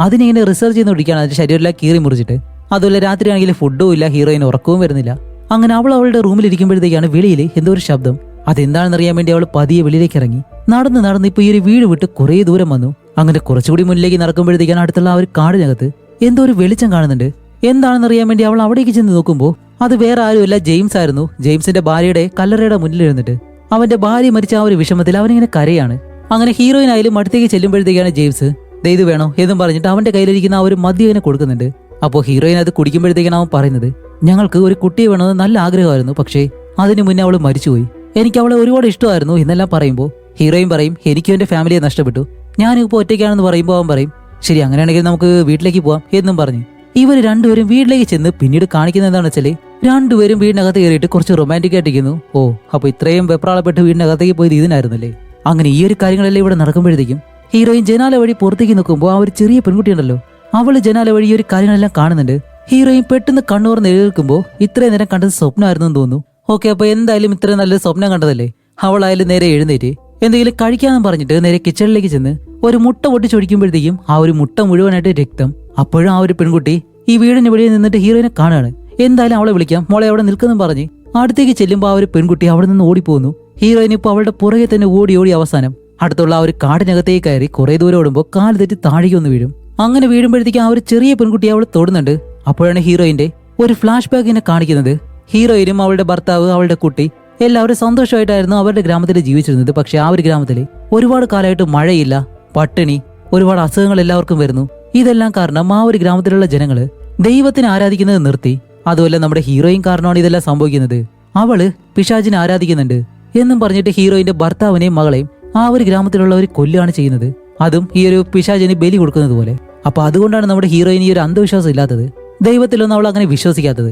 അതിനിങ്ങനെ റിസർച്ച് ചെയ്തുകൊണ്ടിരിക്കുകയാണ്, അതിന്റെ ശരീരമെല്ലാം കീറി മുറിച്ചിട്ട്. അതുപോലെ രാത്രിയാണെങ്കിൽ ഫുഡും ഇല്ല, ഹീറോയിൻ ഉറക്കവും വരുന്നില്ല. അങ്ങനെ അവൾ അവളുടെ റൂമിൽ ഇരിക്കുമ്പോഴത്തേക്കാണ് വെളിയിൽ എന്തോ ഒരു ശബ്ദം. അതെന്താണെന്നറിയാൻ വേണ്ടി അവൾ പതിയെ വെളിയിലേക്ക് ഇറങ്ങി. നടന്ന് ഇപ്പൊ ഈ ഒരു വീട് വിട്ട് കുറേ ദൂരം വന്നു. അങ്ങനെ കുറച്ചുകൂടി മുന്നിലേക്ക് നടക്കുമ്പോഴത്തേക്കാണ് അടുത്തുള്ള ആ ഒരു കാടിനകത്ത് എന്തോ ഒരു വെളിച്ചം കാണുന്നുണ്ട്. എന്താണെന്നറിയാൻ വേണ്ടി അവൾ അവിടേക്ക് ചെന്ന് നോക്കുമ്പോൾ അത് വേറെ ആരുമല്ല, ജെയിംസ് ആയിരുന്നു. ജെയിംസിന്റെ ഭാര്യയുടെ കല്ലറയുടെ മുന്നിലിരുന്നിട്ട് അവന്റെ ഭാര്യ മരിച്ച ആ ഒരു വിഷമത്തിൽ അവനിങ്ങനെ കരയാണ്. അങ്ങനെ ഹീറോയിൻ ആയാലും അടുത്തേക്ക് ചെല്ലുമ്പോഴത്തേക്കാണ് ജെയിംസ് ഇത് വേണോ എന്നും പറഞ്ഞിട്ട് അവന്റെ കയ്യിലിരിക്കുന്ന ആ ഒരു മദ്യം ഇങ്ങനെ കൊടുക്കുന്നുണ്ട്. അപ്പോൾ ഹീറോയിൻ അത് കുടിക്കുമ്പോഴത്തേക്കാണ് അവൻ പറയുന്നത് ഞങ്ങൾക്ക് ഒരു കുട്ടിയെ വേണമെന്ന് നല്ല ആഗ്രഹമായിരുന്നു, പക്ഷേ അതിനു മുന്നേ അവൾ മരിച്ചുപോയി. എനിക്ക് അവളെ ഒരുപാട് ഇഷ്ടമായിരുന്നു എന്നെല്ലാം പറയുമ്പോൾ ഹീറോയിൻ പറയും എനിക്കും എന്റെ ഫാമിലിയെ നഷ്ടപ്പെട്ടു, ഞാനിപ്പോൾ ഒറ്റയ്ക്കാണെന്ന് പറയുമ്പോൾ അവൻ പറയും ശരി അങ്ങനെയാണെങ്കിൽ നമുക്ക് വീട്ടിലേക്ക് പോവാം എന്നും പറഞ്ഞു. ഇവർ രണ്ടുപേരും വീട്ടിലേക്ക് ചെന്ന് പിന്നീട് കാണിക്കുന്നത് എന്താണെന്ന് വെച്ചാൽ രണ്ടുപേരും വീടിനകത്ത് കയറിയിട്ട് കുറച്ച് റൊമാൻറ്റിക് ആയിട്ടിരിക്കുന്നു. ഓ അപ്പൊ ഇത്രയും വെപ്രാളപ്പെട്ട് വീടിനകത്തേക്ക് പോയത് ഇതിനായിരുന്നല്ലേ. അങ്ങനെ ഈ ഒരു കാര്യങ്ങളെല്ലാം ഇവിടെ നടക്കുമ്പോഴത്തേക്കും ഹീറോയിൻ ജനാല വഴി പുറത്തേക്ക് നോക്കുമ്പോൾ ആ ഒരു ചെറിയ പെൺകുട്ടിയുണ്ടല്ലോ അവള് ജനാല വഴി ഈ ഒരു കാര്യങ്ങളെല്ലാം കാണുന്നുണ്ട്. ഹീറോയിൻ പെട്ടെന്ന് കണ്ണുറന്ന് എഴുന്നേൽക്കുമ്പോൾ ഇത്രയും നേരം കണ്ടത് സ്വപ്നമായിരുന്നു എന്ന് തോന്നുന്നു. ഓക്കെ അപ്പൊ എന്തായാലും ഇത്രയും നല്ലൊരു സ്വപ്നം കണ്ടതല്ലേ. അവളായാലും നേരെ എഴുന്നേറ്റ് എന്തെങ്കിലും കഴിക്കാന്ന് പറഞ്ഞിട്ട് നേരെ കിച്ചണിലേക്ക് ചെന്ന് ഒരു മുട്ട പൊട്ടിച്ചൊടിക്കുമ്പോഴത്തേക്കും ആ ഒരു മുട്ട മുഴുവനായിട്ട് രക്തം. അപ്പോഴും ആ ഒരു പെൺകുട്ടി ഈ വീടിന് വെളിയിൽ നിന്നിട്ട് ഹീറോയിനെ കാണുകയാണ്. എന്തായാലും അവളെ വിളിക്കാം, മോളെ അവിടെ നിൽക്കുന്നു പറഞ്ഞ് അടുത്തേക്ക് ചെല്ലുമ്പോൾ ആ ഒരു പെൺകുട്ടി അവിടെ നിന്ന് ഓടിപ്പോകുന്നു. ഹീറോയിൻ ഇപ്പൊ അവളുടെ പുറകെ തന്നെ ഓടി അവസാനം അടുത്തുള്ള ആ ഒരു കാടിനകത്തേക്ക് കയറി കുറെ ദൂരം ഓടുമ്പോൾ കാല് തെറ്റി താഴേക്ക് ഒന്ന് വീഴും. അങ്ങനെ വീഴുമ്പോഴത്തേക്കും ആ ഒരു ചെറിയ പെൺകുട്ടി അവൾ തൊടുന്നുണ്ട്. അപ്പോഴാണ് ഹീറോയിന്റെ ഒരു ഫ്ലാഷ് ബാക്കിനെ കാണിക്കുന്നത്. ഹീറോയിനും അവളുടെ ഭർത്താവ് അവളുടെ കുട്ടി എല്ലാവരും സന്തോഷമായിട്ടായിരുന്നു അവരുടെ ഗ്രാമത്തിൽ ജീവിച്ചിരുന്നത്. പക്ഷെ ആ ഒരു ഗ്രാമത്തിൽ ഒരുപാട് കാലമായിട്ട് മഴയില്ല, പട്ടിണി, ഒരുപാട് അസുഖങ്ങൾ എല്ലാവർക്കും വരുന്നു. ഇതെല്ലാം കാരണം ആ ഒരു ഗ്രാമത്തിലുള്ള ജനങ്ങള് ദൈവത്തിനെ ആരാധിക്കുന്നത് നിർത്തി. അതുപോലെ നമ്മുടെ ഹീറോയിൻ കാരണമാണ് ഇതെല്ലാം സംഭവിക്കുന്നത്. അവള് പിശാചിനെ ആരാധിക്കുന്നുണ്ട് എന്നും പറഞ്ഞിട്ട് ഹീറോയിന്റെ ഭർത്താവിനെയും മകളെയും ആ ഒരു ഗ്രാമത്തിലുള്ളവർ കൊല്ലുകയാണ് ചെയ്യുന്നത്. അതും ഈ ഒരു പിശാചിന് ബലി കൊടുക്കുന്നത് പോലെ. അപ്പൊ അതുകൊണ്ടാണ് നമ്മുടെ ഹീറോയിൻ ഈ ഒരു അന്ധവിശ്വാസം ഇല്ലാത്തത്, ദൈവത്തിലൊന്നും അവൾ അങ്ങനെ വിശ്വസിക്കാത്തത്.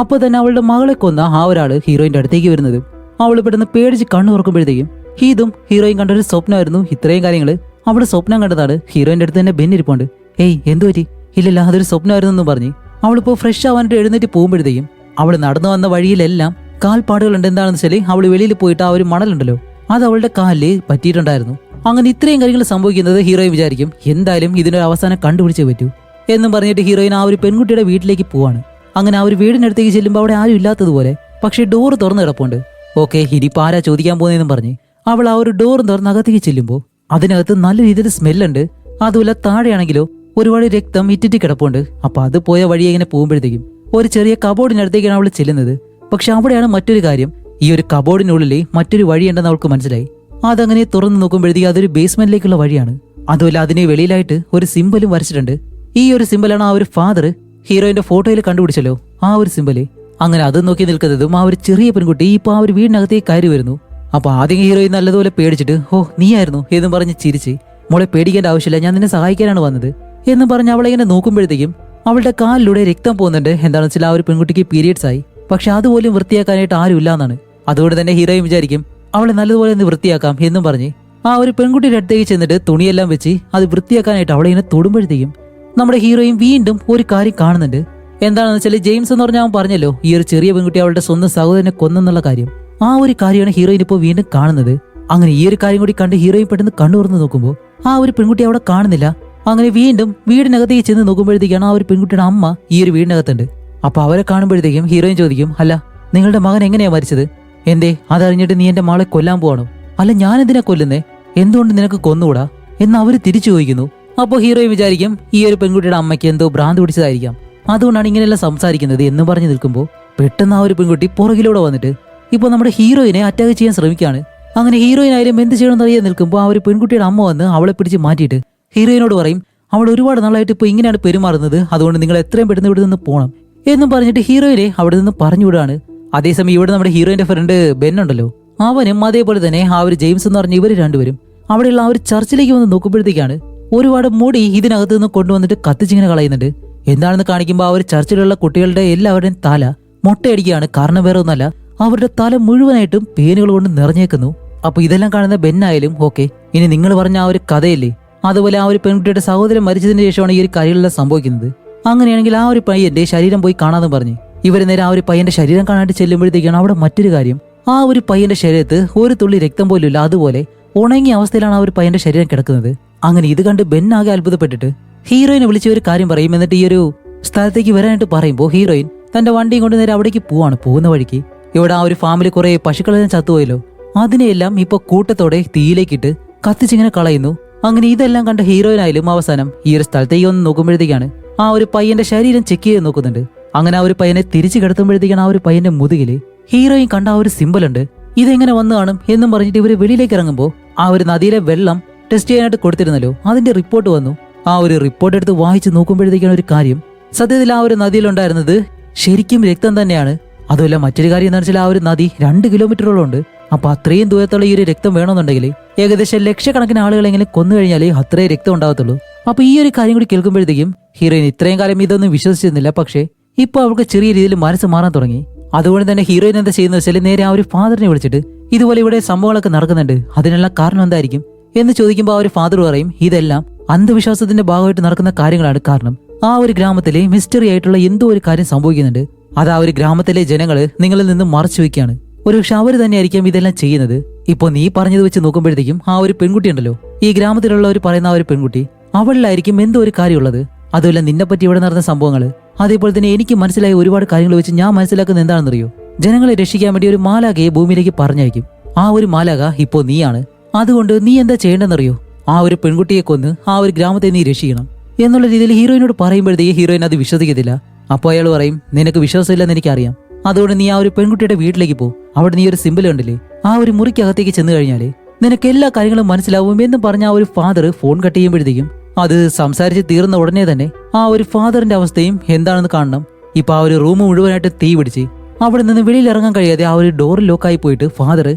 അപ്പൊ തന്നെ അവളുടെ മകളെ കൊന്ന ആ ഒരാള് ഹീറോയിന്റെ അടുത്തേക്ക് വരുന്നതും അവള് പെട്ടെന്ന് പേടിച്ച് കണ്ണു തുറക്കുമ്പോഴത്തേക്കും ഇതും ഹീറോയിൻ കണ്ടൊരു സ്വപ്നമായിരുന്നു. ഇത്രയും കാര്യങ്ങള് അവള് സ്വപ്നം കണ്ടതാണ്. ഹീറോയിന്റെ അടുത്ത് തന്നെ ബെന്നിരിപ്പുണ്ട്. ഏയ് എന്തു പറ്റി? ഇല്ലല്ല അതൊരു സ്വപ്നമായിരുന്നു എന്ന് പറഞ്ഞ് അവളിപ്പോ ഫ്രഷ് ആവാനായിട്ട് എഴുന്നേറ്റ് പോകുമ്പോഴത്തേക്കും അവള് നടന്നു വന്ന വഴിയിലെല്ലാം കാൽപ്പാടുകളുണ്ട്. എന്താണെന്ന് വെച്ചാൽ അവള് വെളിയിൽ പോയിട്ട് ആ ഒരു മണലുണ്ടല്ലോ അത് അവളുടെ കാലില് പറ്റിയിട്ടുണ്ടായിരുന്നു. അങ്ങനെ ഇത്രയും കാര്യങ്ങൾ സംഭവിക്കുന്നത് ഹീറോയിൻ വിചാരിക്കും എന്തായാലും ഇതിനൊരു അവസാനം കണ്ടുപിടിച്ചേ പറ്റൂ എന്നും പറഞ്ഞിട്ട് ഹീറോയിൻ ആ ഒരു പെൺകുട്ടിയുടെ വീട്ടിലേക്ക് പോവാണ്. അങ്ങനെ ആ ഒരു വീടിനടുത്തേക്ക് ചെല്ലുമ്പോൾ അവിടെ ആരും ഇല്ലാത്തതുപോലെ, പക്ഷെ ഡോറ് തുറന്നു കിടപ്പുണ്ട്. ഓക്കെ ഇനിയിപ്പോൾ ആരാ ചോദിക്കാൻ പോകുന്നതെന്നും പറഞ്ഞ് അവൾ ആ ഒരു ഡോറും തുറന്ന് അകത്തേക്ക് ചെല്ലുമ്പോൾ അതിനകത്ത് നല്ല രീതിയിൽ സ്മെല്ലുണ്ട്. അതുപോലെ താഴെയാണെങ്കിലോ ഒരുപാട് രക്തം ഇറ്റിറ്റ് കിടപ്പുണ്ട്. അപ്പൊ അത് പോയ വഴി ഇങ്ങനെ പോകുമ്പോഴത്തേക്കും ഒരു ചെറിയ കബോർഡിനടുത്തേക്കാണ് അവൾ ചെല്ലുന്നത്. പക്ഷെ അവിടെയാണ് മറ്റൊരു കാര്യം, ഈ ഒരു കബോർഡിനുള്ളിൽ മറ്റൊരു വഴിയുണ്ടെന്ന് അവൾക്ക് മനസ്സിലായി. അതങ്ങനെ തുറന്നു നോക്കുമ്പോഴത്തേക്കും അതൊരു ബേസ്മെന്റിലേക്കുള്ള വഴിയാണ്. അതുപോലെ അതിനെ വെളിയിലായിട്ട് ഒരു സിമ്പലും വരച്ചിട്ടുണ്ട്. ഈ ഒരു സിമ്പലാണ് ആ ഒരു ഫാദർ ഹീറോയിന്റെ ഫോട്ടോയിൽ കണ്ടുപിടിച്ചല്ലോ, ആ ഒരു സിമ്പല്. അങ്ങനെ അത് നോക്കി നിൽക്കുന്നതും ആ ഒരു ചെറിയ പെൺകുട്ടി ഇപ്പൊ ആ ഒരു വീടിനകത്തേക്ക് കയറി വരുന്നു. അപ്പൊ ആദ്യം ഹീറോയിൻ നല്ലതുപോലെ പേടിച്ചിട്ട് ഓ നീയായിരുന്നു എന്നും പറഞ്ഞ് ചിരിച്ച് മോളെ പേടിക്കേണ്ട ആവശ്യമില്ല, ഞാൻ നിന്നെ സഹായിക്കാനാണ് വന്നത് എന്ന് പറഞ്ഞ് അവളെ ഇങ്ങനെ നോക്കുമ്പോഴത്തേക്കും അവളുടെ കാലിലൂടെ രക്തം പോകുന്നുണ്ട്. എന്താണെന്ന് വെച്ചാൽ ആ ഒരു പെൺകുട്ടിക്ക് പീരിയഡ്സ് ആയി. പക്ഷെ അതുപോലും വൃത്തിയാക്കാനായിട്ട് ആരും ഇല്ലാന്നാണ്. അതുകൊണ്ട് തന്നെ ഹീറോയിൻ വിചാരിക്കും അവളെ നല്ലതുപോലെ ഒന്ന് വൃത്തിയാക്കാം എന്നും പറഞ്ഞ് ആ ഒരു പെൺകുട്ടിയുടെ അടുത്തേക്ക് ചെന്നിട്ട് തുണിയെല്ലാം വെച്ച് അത് വൃത്തിയാക്കാനായിട്ട് അവളെ ഇങ്ങനെ തൊടുമ്പോഴത്തേക്കും നമ്മുടെ ഹീറോയിൻ വീണ്ടും ഒരു കാര്യം കാണുന്നുണ്ട്. എന്താണെന്ന് വെച്ചാൽ ജെയിംസ് എന്ന് പറഞ്ഞാൽ അവൻ പറഞ്ഞല്ലോ ഈ ഒരു ചെറിയ പെൺകുട്ടി അവളുടെ സ്വന്തം സഹോദരനെ കൊന്നെന്നുള്ള കാര്യം. ആ ഒരു കാര്യമാണ് ഹീറോയിൻ ഇപ്പോൾ വീണ്ടും കാണുന്നത്. അങ്ങനെ ഈ ഒരു കാര്യം കൂടി കണ്ട് ഹീറോയിൻ പെട്ടെന്ന് കണ്ണു തുറന്ന് നോക്കുമ്പോൾ ആ ഒരു പെൺകുട്ടി അവിടെ കാണുന്നില്ല. അങ്ങനെ വീണ്ടും വീടിനകത്തേക്ക് ചെന്ന് നോക്കുമ്പോഴത്തേക്കാണ് ആ ഒരു പെൺകുട്ടിയുടെ അമ്മ ഈ ഒരു വീടിനകത്തുണ്ട്. അപ്പൊ അവരെ കാണുമ്പോഴത്തേക്കും ഹീറോയിൻ ചോദിക്കും, അല്ല നിങ്ങളുടെ മകൻ എങ്ങനെയാ മരിച്ചത്? എന്തേ അതറിഞ്ഞിട്ട് നീ എന്റെ മകളെ കൊല്ലാൻ പോവാണോ? അല്ല ഞാൻ എന്തിനാ കൊല്ലുന്നേ, എന്തുകൊണ്ട് നിനക്ക് കൊന്നുകൂടാ എന്ന് അവര് തിരിച്ചു ചോദിക്കുന്നു. അപ്പോൾ ഹീറോയിൻ വിചാരിക്കും ഈ ഒരു പെൺകുട്ടിയുടെ അമ്മയ്ക്ക് എന്തോ ഭ്രാന്ത് പിടിച്ചതായിരിക്കാം, അതുകൊണ്ടാണ് ഇങ്ങനെയെല്ലാം സംസാരിക്കുന്നത് എന്ന് പറഞ്ഞു നിൽക്കുമ്പോൾ പെട്ടെന്ന് ആ ഒരു പെൺകുട്ടി പുറകിലൂടെ വന്നിട്ട് ഇപ്പൊ നമ്മുടെ ഹീറോയിനെ അറ്റാക്ക് ചെയ്യാൻ ശ്രമിക്കുകയാണ്. അങ്ങനെ ഹീറോയിൻ ആയാലും എന്ത് ചെയ്യണമെന്ന് അറിയാൻ നിൽക്കുമ്പോൾ ആ ഒരു പെൺകുട്ടിയുടെ അമ്മ വന്ന് അവളെ പിടിച്ച് മാറ്റിയിട്ട് ഹീറോയിനോട് പറയും, അവൾ ഒരുപാട് നാളായിട്ട് ഇപ്പൊ ഇങ്ങനെയാണ് പെരുമാറുന്നത്, അതുകൊണ്ട് നിങ്ങൾ എത്രയും പെട്ടെന്ന് ഇവിടെ നിന്ന് പോകണം എന്നും പറഞ്ഞിട്ട് ഹീറോയിനെ അവിടെ നിന്ന് പറഞ്ഞു വിടുകയാണ്. അതേസമയം ഇവിടെ നമ്മുടെ ഹീറോയിന്റെ ഫ്രണ്ട് ബെൻ ഉണ്ടല്ലോ, അവനും അതേപോലെ തന്നെ ആ ഒരു ജെയിംസ് എന്ന് പറഞ്ഞ ഇവര് രണ്ടുപേരും അവിടെയുള്ള ആ ഒരു ചർച്ചിലേക്ക് വന്ന് നോക്കുമ്പോഴത്തേക്കാണ് ഒരുപാട് മുടി ഇതിനകത്ത് നിന്ന് കൊണ്ടുവന്നിട്ട് കത്തിച്ചിങ്ങനെ കളയുന്നുണ്ട്. എന്താണെന്ന് കാണിക്കുമ്പോൾ ആ ഒരു ചർച്ചിലുള്ള കുട്ടികളുടെ എല്ലാവരുടെയും തല മുട്ടയടിക്കുകയാണ്. കാരണം വേറെ ഒന്നല്ല, അവരുടെ തല മുഴുവനായിട്ടും പേനുകൾ കൊണ്ട് നിറഞ്ഞേക്കുന്നു. അപ്പൊ ഇതെല്ലാം കാണുന്ന ബെന്നായാലും ഓക്കെ, ഇനി നിങ്ങൾ പറഞ്ഞ ആ ഒരു കഥയില്ലേ, അതുപോലെ ആ ഒരു പെൺകുട്ടിയുടെ സഹോദരൻ മരിച്ചതിന് ശേഷമാണ് ഈ ഒരു കാര്യങ്ങളെല്ലാം സംഭവിക്കുന്നത്. അങ്ങനെയാണെങ്കിൽ ആ ഒരു പയ്യന്റെ ശരീരം പോയി കാണാതെ പറഞ്ഞ് ഇവര് നേരെ ആ ഒരു പയ്യന്റെ ശരീരം കാണാണ്ട് ചെല്ലുമ്പോഴത്തേക്കാണ് അവിടെ മറ്റൊരു കാര്യം, ആ ഒരു പയ്യന്റെ ശരീരത്ത് ഒരു തുള്ളി രക്തം പോലും ഇല്ല, അതുപോലെ ഉണങ്ങിയ അവസ്ഥയിലാണ് ആ ഒരു പയ്യന്റെ ശരീരം കിടക്കുന്നത്. അങ്ങനെ ഇത് കണ്ട് ബെൻ ആകെ അത്ഭുതപ്പെട്ടിട്ട് ഹീറോയിനെ വിളിച്ച ഒരു കാര്യം പറയും. എന്നിട്ട് ഈ ഒരു സ്ഥലത്തേക്ക് വരാനായിട്ട് പറയുമ്പോൾ ഹീറോയിൻ തന്റെ വണ്ടിയും കൊണ്ട് നേരെ അവിടേക്ക് പോവാണ്. പോകുന്ന വഴിക്ക് ഇവിടെ ആ ഒരു ഫാമിലി കുറെ പശുക്കളെല്ലാം ചത്തുപോയല്ലോ, അതിനെയെല്ലാം ഇപ്പൊ കൂട്ടത്തോടെ തീയിലേക്കിട്ട് കത്തിച്ചിങ്ങനെ കളയുന്നു. അങ്ങനെ ഇതെല്ലാം കണ്ട ഹീറോയിനായാലും അവസാനം ഈ ഒരു സ്ഥലത്തേക്ക് ഒന്ന് നോക്കുമ്പോഴത്തേക്കാണ് ആ ഒരു പയ്യന്റെ ശരീരം ചെക്ക് ചെയ്ത് നോക്കുന്നുണ്ട്. അങ്ങനെ ആ ഒരു പയ്യനെ തിരിച്ചു കിടത്തുമ്പോഴത്തേക്കാണ് ആ ഒരു പയ്യന്റെ മുതുകില് ഹീറോയിൻ കണ്ട ആ ഒരു സിമ്പിൾ ഉണ്ട്. ഇതെങ്ങനെ വന്നു കാണും എന്നും പറഞ്ഞിട്ട് ഇവര് വെളിയിലേക്ക് ഇറങ്ങുമ്പോൾ ആ ഒരു നദിയിലെ വെള്ളം ടെസ്റ്റ് ചെയ്യാനായിട്ട് കൊടുത്തിരുന്നല്ലോ, അതിന്റെ റിപ്പോർട്ട് വന്നു. ആ ഒരു റിപ്പോർട്ട് എടുത്ത് വായിച്ച് നോക്കുമ്പോഴത്തേക്കാണ് ഒരു കാര്യം, സത്യത്തിൽ ആ ഒരു നദിയിലുണ്ടായിരുന്നത് ശരിക്കും രക്തം തന്നെയാണ്. അതുമല്ല മറ്റൊരു കാര്യം എന്താണെന്ന് വെച്ചാൽ ആ ഒരു നദി 2 കിലോമീറ്ററോളം ഉണ്ട്. അപ്പൊ അത്രയും ദൂരത്തുള്ള ഈ ഒരു രക്തം വേണമെന്നുണ്ടെങ്കിൽ ഏകദേശം ലക്ഷക്കണക്കിന് ആളുകളെങ്കിലും കൊന്നു കഴിഞ്ഞാലേ അത്രയും രക്തം ഉണ്ടാകത്തുള്ളൂ. അപ്പൊ ഈ ഒരു കാര്യം കൂടി കേൾക്കുമ്പോഴത്തേക്കും ഹീറോയിൻ ഇത്രയും കാലം ഇതൊന്നും വിശ്വസിച്ചിരുന്നില്ല, പക്ഷേ ഇപ്പൊ അവൾക്ക് ചെറിയ രീതിയിൽ മനസ്സ് മാറാൻ തുടങ്ങി. അതുകൊണ്ട് തന്നെ ഹീറോയിൻ എന്താ ചെയ്യുന്നത് വെച്ചാൽ നേരെ ആ ഒരു ഫാദറിനെ വിളിച്ചിട്ട് ഇതുപോലെ ഇവിടെ സംഭവങ്ങളൊക്കെ നടക്കുന്നുണ്ട്, അതിനെല്ലാം കാരണം എന്തായിരിക്കും എന്ന് ചോദിക്കുമ്പോൾ ആ ഒരു ഫാദർ പറയും, ഇതെല്ലാം അന്ധവിശ്വാസത്തിന്റെ ഭാഗമായിട്ട് നടക്കുന്ന കാര്യങ്ങളാണ്. കാരണം ആ ഒരു ഗ്രാമത്തിലെ മിസ്റ്ററി ആയിട്ടുള്ള എന്തോ ഒരു കാര്യം സംഭവിക്കുന്നുണ്ട്, അത് ആ ഒരു ഗ്രാമത്തിലെ ജനങ്ങള് നിങ്ങളിൽ നിന്ന് മറച്ചു വയ്ക്കുകയാണ്. ഒരുപക്ഷെ അവര് തന്നെയായിരിക്കും ഇതെല്ലാം ചെയ്യുന്നത്. ഇപ്പൊ നീ പറഞ്ഞത് വെച്ച് നോക്കുമ്പോഴത്തേക്കും ആ ഒരു പെൺകുട്ടി ഉണ്ടല്ലോ, ഈ ഗ്രാമത്തിലുള്ളവർ പറയുന്ന ആ ഒരു പെൺകുട്ടി, അവളിലായിരിക്കും എന്തോ ഒരു കാര്യമുള്ളത്. അതുമല്ല നിന്നെ പറ്റി ഇവിടെ നടന്ന സംഭവങ്ങള്, അതേപോലെ തന്നെ എനിക്ക് മനസ്സിലായ ഒരുപാട് കാര്യങ്ങൾ വെച്ച് ഞാൻ മനസ്സിലാക്കുന്നത് എന്താണെന്നറിയോ, ജനങ്ങളെ രക്ഷിക്കാൻ വേണ്ടി ഒരു മാലാഖയെ ഭൂമിയിലേക്ക് പറഞ്ഞയക്കും. ആ ഒരു മാലാഖ ഇപ്പോ നീയാണ്. അതുകൊണ്ട് നീ എന്താ ചെയ്യേണ്ടെന്നറിയോ, ആ ഒരു പെൺകുട്ടിയെ കൊന്ന് ആ ഒരു ഗ്രാമത്തെ നീ രക്ഷിക്കണം എന്നുള്ള രീതിയിൽ ഹീറോയിനോട് പറയുമ്പോഴത്തേക്ക് ഹീറോയിൻ അത് വിശ്വസിക്കത്തില്ല. അപ്പോൾ അയാൾ പറയും, നിനക്ക് വിശ്വാസമില്ലെന്ന് എനിക്കറിയാം, അതുകൊണ്ട് നീ ആ ഒരു പെൺകുട്ടിയുടെ വീട്ടിലേക്ക് പോ, അവിടെ നീ ഒരു സിമ്പിൾ ഉണ്ടല്ലേ, ആ ഒരു മുറിക്കകത്തേക്ക് ചെന്ന് കഴിഞ്ഞാലേ നിനക്ക് എല്ലാ കാര്യങ്ങളും മനസ്സിലാവും എന്ന് പറഞ്ഞ ആ ഒരു ഫാദർ ഫോൺ കട്ട് ചെയ്യുമ്പോഴത്തേക്കും അത് സംസാരിച്ച് തീർന്ന ഉടനെ തന്നെ ആ ഒരു ഫാദറിന്റെ അവസ്ഥയും എന്താണെന്ന് കാണണം. ഇപ്പൊ ആ ഒരു റൂം മുഴുവനായിട്ട് തീ പിടിച്ച് അവിടെ നിന്ന് വെളിയിൽ ഇറങ്ങാൻ കഴിയാതെ ആ ഒരു ഡോർ ലോക്കായി പോയിട്ട് ഫാദർ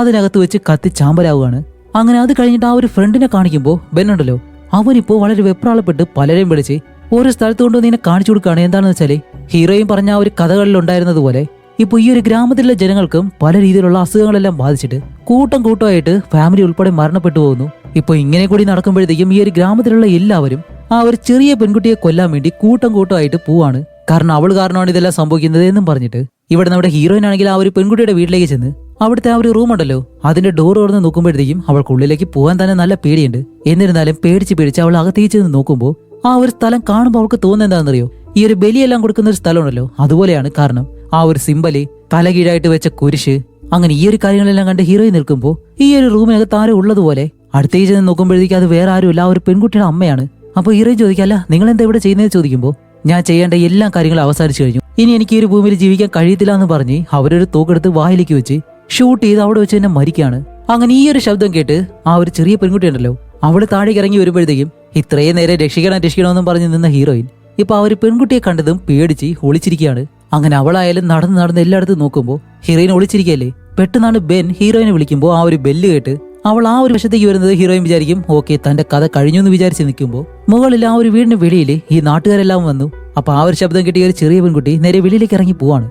അതിനകത്ത് വെച്ച് കത്തി ചാമ്പലാവുകയാണ്. അങ്ങനെ അത് കഴിഞ്ഞിട്ട് ആ ഒരു ഫ്രണ്ടിനെ കാണിക്കുമ്പോൾ ബെന്നുണ്ടല്ലോ, അവനിപ്പോ വളരെ വെപ്രാളപ്പെട്ട് പലരെയും വിളിച്ച് ഓരോ സ്ഥലത്ത് കൊണ്ടുവന്ന് ഇങ്ങനെ കാണിച്ചു കൊടുക്കുകയാണ്. എന്താണെന്ന് വെച്ചാല് ഹീറോയും പറഞ്ഞ ആ ഒരു കഥകളിൽ ഉണ്ടായിരുന്നത് പോലെ ഇപ്പൊ ഈ ഒരു ഗ്രാമത്തിലെ ജനങ്ങൾക്കും പല രീതിയിലുള്ള അസുഖങ്ങളെല്ലാം ബാധിച്ചിട്ട് കൂട്ടം കൂട്ടമായിട്ട് ഫാമിലി ഉൾപ്പെടെ മരണപ്പെട്ടു പോകുന്നു. ഇപ്പൊ ഇങ്ങനെ കൂടി നടക്കുമ്പോഴത്തേക്കും ഈ ഒരു ഗ്രാമത്തിലുള്ള എല്ലാവരും ആ ഒരു ചെറിയ പെൺകുട്ടിയെ കൊല്ലാൻ വേണ്ടി കൂട്ടം കൂട്ടമായിട്ട് പോവാണ്. കാരണം അവൾ കാരണമാണ് ഇതെല്ലാം സംഭവിക്കുന്നത് എന്നും പറഞ്ഞിട്ട് ഇവിടെ നമ്മുടെ ഹീറോയിൻ ആണെങ്കിൽ ആ ഒരു പെൺകുട്ടിയുടെ വീട്ടിലേക്ക് ചെന്ന് അവിടുത്തെ ആ ഒരു റൂം ഉണ്ടല്ലോ അതിന്റെ ഡോർ തുറന്ന് നോക്കുമ്പോഴത്തേക്കും അവൾക്കുള്ളിലേക്ക് പോകാൻ തന്നെ നല്ല പേടിയുണ്ട്. എന്നിരുന്നാലും പേടിച്ച് അവൾ അകത്തേക്ക് ചെന്ന് നോക്കുമ്പോൾ ആ ഒരു സ്ഥലം കാണുമ്പോൾ അവൾക്ക് തോന്നുന്നത് എന്താണെന്നറിയോ, ഈ ഒരു ബലിയെല്ലാം കൊടുക്കുന്ന ഒരു സ്ഥലമുണ്ടല്ലോ അതുപോലെയാണ്. കാരണം ആ ഒരു സിമ്പല്, തലകീഴായിട്ട് വെച്ച കുരിശ്, അങ്ങനെ ഈ ഒരു കാര്യങ്ങളെല്ലാം കണ്ട് ഹീറോയിൻ നിൽക്കുമ്പോൾ ഈ ഒരു റൂമിനകത്ത് ആരും ഉള്ളതുപോലെ അടുത്തേക്ക് ചെന്ന് നോക്കുമ്പോഴത്തേക്ക് അത് വേറെ ആരുമില്ല, ആ ഒരു പെൺകുട്ടിയുടെ അമ്മയാണ്. അപ്പൊ ഹീറോയിൻ ചോദിക്കല്ല നിങ്ങൾ എന്താ ഇവിടെ ചെയ്യുന്നത് ചോദിക്കുമ്പോൾ ഞാൻ ചെയ്യേണ്ട എല്ലാ കാര്യങ്ങളും അവസാനിച്ചു കഴിഞ്ഞു, ഇനി എനിക്ക് ഈ ഒരു ഭൂമിയിൽ ജീവിക്കാൻ കഴിയത്തില്ല എന്ന് പറഞ്ഞ് അവരൊരു തോക്കെടുത്ത് വായിലേക്ക് വെച്ച് ഷൂട്ട് ചെയ്ത് അവിടെ വെച്ച് തന്നെ മരിക്കുകയാണ്. അങ്ങനെ ഈ ഒരു ശബ്ദം കേട്ട് ആ ഒരു ചെറിയ പെൺകുട്ടി ഉണ്ടല്ലോ അവള് താഴേക്ക് ഇറങ്ങി വരുമ്പോഴത്തേക്കും ഇത്രയും നേരെ രക്ഷിക്കണമെന്നും പറഞ്ഞ് നിന്ന ഹീറോയിൻ ഇപ്പൊ ആ ഒരു പെൺകുട്ടിയെ കണ്ടതും പേടിച്ച് ഒളിച്ചിരിക്കുകയാണ്. അങ്ങനെ അവളായാലും നടന്ന് എല്ലായിടത്തും നോക്കുമ്പോൾ ഹീറോയിൻ ഒളിച്ചിരിക്കല്ലേ. പെട്ടെന്നാണ് ബെൻ ഹീറോയിനെ വിളിക്കുമ്പോൾ ആ ഒരു ബെല്ല് കേട്ട് അവൾ ആ ഒരു വശത്തേക്ക് വരുന്നത് ഹീറോയിൻ വിചാരിക്കും ഓക്കെ തന്റെ കഥ കഴിഞ്ഞു എന്ന് വിചാരിച്ച് നിൽക്കുമ്പോൾ മുകളിൽ ആ ഒരു വീടിന് വെളിയിൽ ഈ നാട്ടുകാരെല്ലാം വന്നു. അപ്പൊ ആ ഒരു ശബ്ദം കിട്ടിയ ഒരു ചെറിയ പെൺകുട്ടി നേരെ വെളിയിലേക്ക് ഇറങ്ങി പോവാണ്.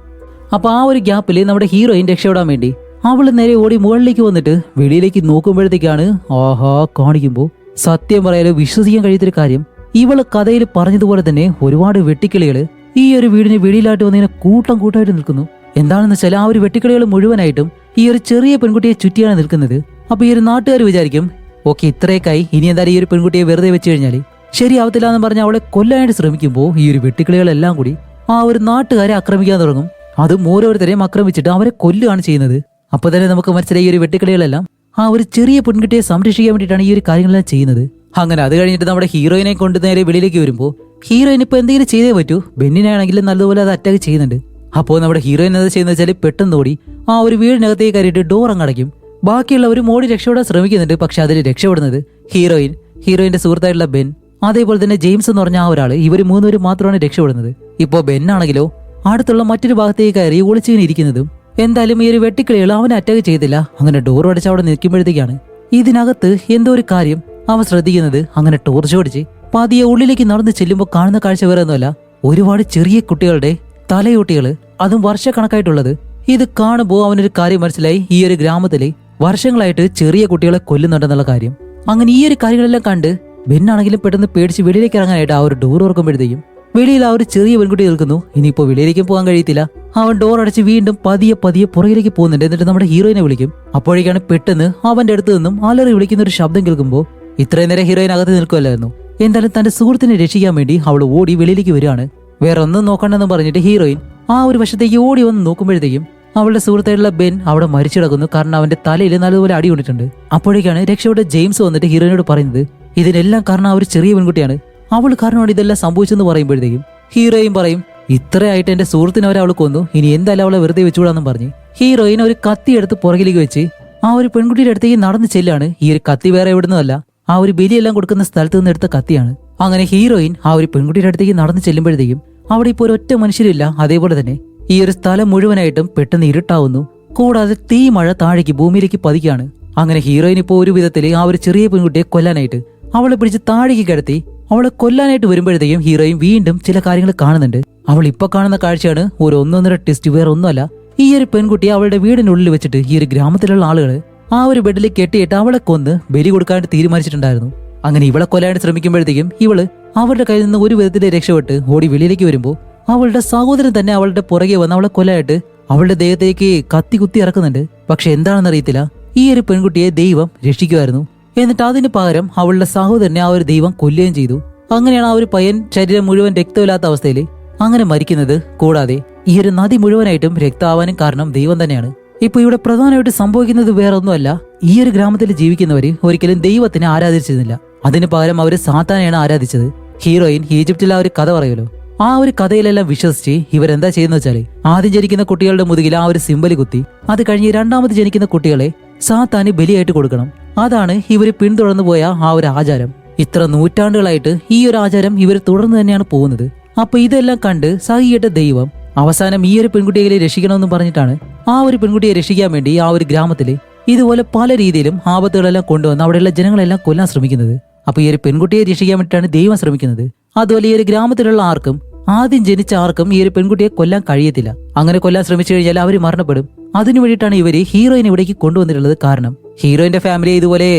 അപ്പൊ ആ ഒരു ഗ്യാപ്പിൽ നമ്മുടെ ഹീറോയിൻ രക്ഷപ്പെടാൻ വേണ്ടി അവള് നേരെ ഓടി മുകളിലേക്ക് വന്നിട്ട് വെളിയിലേക്ക് നോക്കുമ്പോഴത്തേക്കാണ് ആഹാ കാണിക്കുമ്പോൾ സത്യം പറയാലോ വിശ്വസിക്കാൻ കഴിയാത്തൊരു കാര്യം, ഇവള് കഥയിൽ പറഞ്ഞതുപോലെ തന്നെ ഒരുപാട് വെട്ടിക്കിളികള് ഈ ഒരു വീടിന് വെളിയിലായിട്ട് വന്നിങ്ങനെ കൂട്ടമായിട്ട് നിൽക്കുന്നു. എന്താണെന്ന് വെച്ചാൽ ആ ഒരു വെട്ടിക്കിളികൾ മുഴുവനായിട്ടും ഈ ഒരു ചെറിയ പെൺകുട്ടിയെ ചുറ്റിയാണ് നിൽക്കുന്നത്. അപ്പൊ ഈ ഒരു നാട്ടുകാർ വിചാരിക്കും, ഓക്കെ ഇത്രയൊക്കെയായി, ഇനി എന്തായാലും ഈ ഒരു പെൺകുട്ടിയെ വെറുതെ വെച്ച് കഴിഞ്ഞാല് ശരിയാവത്തില്ല എന്ന് പറഞ്ഞ് അവളെ കൊല്ലാനായിട്ട് ശ്രമിക്കുമ്പോൾ ഈ ഒരു വെട്ടുക്കിളികളെല്ലാം കൂടി ആ ഒരു നാട്ടുകാരെ ആക്രമിക്കാൻ തുടങ്ങും. അതും ഓരോരുത്തരെയും ആക്രമിച്ചിട്ട് അവരെ കൊല്ലുകയാണ് ചെയ്യുന്നത്. അപ്പൊ തന്നെ നമുക്ക് മനസ്സിലായി ഈ ഒരു വെട്ടുക്കിളികളെല്ലാം ആ ഒരു ചെറിയ പെൺകുട്ടിയെ സംരക്ഷിക്കാൻ വേണ്ടിയിട്ടാണ് ഈ ഒരു കാര്യങ്ങളെല്ലാം ചെയ്യുന്നത്. അങ്ങനെ അത് കഴിഞ്ഞിട്ട് നമ്മുടെ ഹീറോയിനെ കൊണ്ട് നേരെ വെളിയിലേക്ക് വരുമ്പോൾ ഹീറോയിൻ ഇപ്പൊ എന്തെങ്കിലും ചെയ്തേ പറ്റൂ. ബെന്നിനാണെങ്കിലും നല്ലതുപോലെ അത് അറ്റാക്ക് ചെയ്യുന്നുണ്ട്. അപ്പോൾ നമ്മുടെ ഹീറോയിൻ എന്താ ചെയ്യുന്നത് വെച്ചാൽ പെട്ടെന്ന് ഓടി ആ ഒരു വീടിനകത്തേക്ക് കയറിയിട്ട് ഡോർ അങ്ങടയ്ക്കും. ബാക്കിയുള്ളവരും ഓടി രക്ഷപ്പെടാൻ ശ്രമിക്കുന്നുണ്ട്. പക്ഷെ അതിൽ രക്ഷപ്പെടുന്നത് ഹീറോയിന്റെ സുഹൃത്തായിട്ടുള്ള ബെൻ, അതേപോലെ തന്നെ ജെയിംസ് എന്ന് പറഞ്ഞ ആ ഒരാള്, ഇവർ മൂന്നുപേരും മാത്രമാണ് രക്ഷപ്പെടുന്നത്. ഇപ്പോ ബെൻ ആണെങ്കിലോ അടുത്തുള്ള മറ്റൊരു ഭാഗത്തേക്ക് കയറി ഒളിച്ചിങ്ങനെ ഇരിക്കുന്നതും എന്തായാലും ഈ ഒരു വെട്ടിക്കിളികൾ അവനെ അറ്റാക്ക് ചെയ്തില്ല. അങ്ങനെ ഡോർ അടിച്ച് അവിടെ നിൽക്കുമ്പോഴത്തേക്കാണ് ഇതിനകത്ത് എന്തോ ഒരു കാര്യം അവൻ ശ്രദ്ധിക്കുന്നത്. അങ്ങനെ ടോർച്ച് ഓടിച്ച് പതിയെ ഉള്ളിലേക്ക് നടന്ന് ചെല്ലുമ്പോൾ കാണുന്ന കാഴ്ച വേറെ ഒന്നുമല്ല, ഒരുപാട് ചെറിയ കുട്ടികളുടെ തലയോട്ടികള്, അതും വർഷക്കണക്കായിട്ടുള്ളത്. ഇത് കാണുമ്പോൾ അവനൊരു കാര്യം മനസ്സിലായി, ഈ ഒരു ഗ്രാമത്തിലെ വർഷങ്ങളായിട്ട് ചെറിയ കുട്ടികളെ കൊല്ലുന്നുണ്ടെന്നുള്ള കാര്യം. അങ്ങനെ ഈ ഒരു കാര്യങ്ങളെല്ലാം കണ്ട് ബെന്നാണെങ്കിലും പെട്ടെന്ന് പേടിച്ച് വെളിയിലേക്ക് ഇറങ്ങാനായിട്ട് ആ ഒരു ഡോർ ഓർക്കുമ്പോഴത്തേക്കും വെളിയിൽ ആ ഒരു ചെറിയ പെൺകുട്ടി നിൽക്കുന്നു. ഇനിയിപ്പോ വെളിയിലേക്ക് പോകാൻ കഴിയത്തില്ല. അവൻ ഡോർ അടച്ച് വീണ്ടും പതിയെ പുറകിലേക്ക് പോകുന്നുണ്ട്. എന്നിട്ട് നമ്മുടെ ഹീറോയിനെ വിളിക്കും. അപ്പോഴേക്കാണ് പെട്ടെന്ന് അവന്റെ അടുത്ത് നിന്നും അലറി വിളിക്കുന്ന ഒരു ശബ്ദം കേൾക്കുമ്പോൾ ഇത്രയും നേരം ഹീറോയിൻ അകത്ത് നിൽക്കുമല്ലായിരുന്നു. എന്തായാലും തന്റെ സുഹൃത്തിനെ രക്ഷിക്കാൻ വേണ്ടി അവൾ ഓടി വെളിയിലേക്ക് വരികയാണ്. വേറെ ഒന്നും നോക്കണ്ടെന്ന് പറഞ്ഞിട്ട് ഹീറോയിൻ ആ ഒരു വശത്തേക്ക് ഓടി വന്ന് നോക്കുമ്പോഴത്തേക്കും അവളുടെ സുഹൃത്തായിട്ടുള്ള ബെൻ അവിടെ മരിച്ചു കിടക്കുന്നു. കാരണം അവന്റെ തലയിൽ നല്ലതുപോലെ അടി കൊണ്ടിട്ടുണ്ട്. അപ്പോഴേക്കാണ് രക്ഷപ്പെട്ട ജെയിംസ് വന്നിട്ട് ഹീറോയിനോട് പറയുന്നത്, ഇതിനെല്ലാം കാരണം ആ ഒരു ചെറിയ പെൺകുട്ടിയാണ്, അവൾ കാരണമാണ് ഇതെല്ലാം സംഭവിച്ചെന്ന് പറയുമ്പോഴത്തേക്കും ഹീറോയിൻ പറയും, ഇത്രയായിട്ട് എന്റെ സുഹൃത്തിനെ അവൾ കൊന്നു, ഇനി എന്തായാലും അവളെ വെറുതെ വെച്ചുകൂടാന്നും പറഞ്ഞ് ഹീറോയിൻ ഒരു കത്തി എടുത്ത് പുറകിലേക്ക് വെച്ച് ആ ഒരു പെൺകുട്ടിയുടെ അടുത്തേക്ക് നടന്ന് ചെല്ലാണ്. ഈ ഒരു കത്തി വേറെ എവിടുന്നല്ല, ആ ഒരു ബലിയെല്ലാം കൊടുക്കുന്ന സ്ഥലത്ത് നിന്ന് എടുത്ത കത്തിയാണ്. അങ്ങനെ ഹീറോയിൻ ആ ഒരു പെൺകുട്ടിയുടെ അടുത്തേക്ക് നടന്ന് ചെല്ലുമ്പോഴത്തേക്കും അവിടെ ഇപ്പോൾ ഒരൊറ്റ മനുഷ്യരില്ല. അതേപോലെ തന്നെ ഈ ഒരു സ്ഥലം മുഴുവനായിട്ടും പെട്ടെന്ന് ഇരുട്ടാവുന്നു. കൂടാതെ തീ മഴ താഴേക്ക് ഭൂമിയിലേക്ക് പതിക്കുകയാണ്. അങ്ങനെ ഹീറോയിൻ ഇപ്പോൾ ഒരു വിധത്തില് ആ ഒരു ചെറിയ പെൺകുട്ടിയെ കൊല്ലാനായിട്ട് അവളെ പിടിച്ച് താഴേക്ക് കിടത്തി അവളെ കൊല്ലാനായിട്ട് വരുമ്പോഴത്തേക്കും ഹീറോയിൻ വീണ്ടും ചില കാര്യങ്ങൾ കാണുന്നുണ്ട്. അവൾ ഇപ്പൊ കാണുന്ന കാഴ്ചയാണ് ഒരു ഒന്നൊന്നര ടെസ്റ്റ്, വേറെ ഒന്നുമല്ല. ഈ ഒരു പെൺകുട്ടിയെ അവളുടെ വീടിനുള്ളിൽ വെച്ചിട്ട് ഈ ഒരു ഗ്രാമത്തിലുള്ള ആളുകൾ ആ ഒരു ബെഡിൽ കെട്ടിയിട്ട് അവളെ കൊന്ന് ബലി കൊടുക്കാനായിട്ട് തീരുമാനിച്ചിട്ടുണ്ടായിരുന്നു. അങ്ങനെ ഇവളെ കൊല്ലാനായിട്ട് ശ്രമിക്കുമ്പോഴത്തേക്കും ഇവള് അവളുടെ കയ്യിൽ നിന്ന് ഒരു വിധത്തിൽ രക്ഷപ്പെട്ട് ഓടി വെളിയിലേക്ക് വരുമ്പോൾ അവളുടെ സഹോദരൻ തന്നെ അവളുടെ പുറകെ വന്ന് അവളെ കൊല്ലാനായിട്ട് അവളുടെ ദേഹത്തേക്ക് കത്തി കുത്തി ഇറക്കുന്നുണ്ട്. പക്ഷെ എന്താണെന്ന് അറിയത്തില്ല, ഈ ഒരു പെൺകുട്ടിയെ ദൈവം രക്ഷിക്കുമായിരുന്നു. എന്നിട്ട് അതിന് പകരം അവളുടെ സഹോദരനെ ആ ഒരു ദൈവം കൊല്ലുകയും ചെയ്തു. അങ്ങനെയാണ് ആ ഒരു പയ്യൻ ശരീരം മുഴുവൻ രക്തമില്ലാത്ത അവസ്ഥയിൽ അങ്ങനെ മരിക്കുന്നത്. കൂടാതെ ഈ ഒരു നദി മുഴുവനായിട്ടും രക്തമാവാനും കാരണം ദൈവം തന്നെയാണ്. ഇപ്പൊ ഇവിടെ പ്രധാനമായിട്ട് സംഭവിക്കുന്നത് വേറെ ഒന്നുമല്ല, ഈ ഒരു ഗ്രാമത്തിൽ ജീവിക്കുന്നവര് ഒരിക്കലും ദൈവത്തിനെ ആരാധിച്ചിരുന്നില്ല. അതിന് പകരം അവര് സാത്താനെയാണ് ആരാധിച്ചത്. ഹീറോയിൻ ഈജിപ്തിലെ ആ ഒരു കഥ പറയുമല്ലോ, ആ ഒരു കഥയിലെല്ലാം വിശ്വസിച്ച് ഇവരെന്താ ചെയ്യുന്ന വെച്ചാല് ആദ്യം ജനിക്കുന്ന കുട്ടികളുടെ മുതുകിൽ ആ ഒരു സിമ്പല് കുത്തി അത് കഴിഞ്ഞ് രണ്ടാമത് ജനിക്കുന്ന കുട്ടികളെ സാത്താന് ബലിയായിട്ട് കൊടുക്കണം. അതാണ് ഇവര് പിന്തുടർന്നു പോയ ആ ഒരു ആചാരം. ഇത്ര നൂറ്റാണ്ടുകളായിട്ട് ഈ ഒരു ആചാരം ഇവർ തുടർന്ന് തന്നെയാണ് പോകുന്നത്. അപ്പൊ ഇതെല്ലാം കണ്ട് സഹിയേട്ട ദൈവം അവസാനം ഈ ഒരു പെൺകുട്ടിയെ രക്ഷിക്കണമെന്ന് പറഞ്ഞിട്ടാണ് ആ ഒരു പെൺകുട്ടിയെ രക്ഷിക്കാൻ വേണ്ടി ആ ഒരു ഗ്രാമത്തില് ഇതുപോലെ പല രീതിയിലും ആപത്തുകളെല്ലാം കൊണ്ടുവന്ന് അവിടെയുള്ള ജനങ്ങളെല്ലാം കൊല്ലാൻ ശ്രമിക്കുന്നത്. അപ്പൊ ഈ ഒരു പെൺകുട്ടിയെ രക്ഷിക്കാൻ വേണ്ടിയിട്ടാണ് ദൈവം ശ്രമിക്കുന്നത്. അതുപോലെ ഈ ഒരു ഗ്രാമത്തിലുള്ള ആർക്കും, ആദ്യം ജനിച്ച ആർക്കും ഈ ഒരു പെൺകുട്ടിയെ കൊല്ലാൻ കഴിയത്തില്ല. അങ്ങനെ കൊല്ലാൻ ശ്രമിച്ചു കഴിഞ്ഞാൽ അവർ മരണപ്പെടും. അതിനു വേണ്ടിയിട്ടാണ് ഇവര് ഹീറോയിനെ ഇവിടേക്ക് കൊണ്ടുവന്നിട്ടുള്ളത്. കാരണം ഹീറോയിന്റെ ഫാമിലിയെ ഇതുപോലെ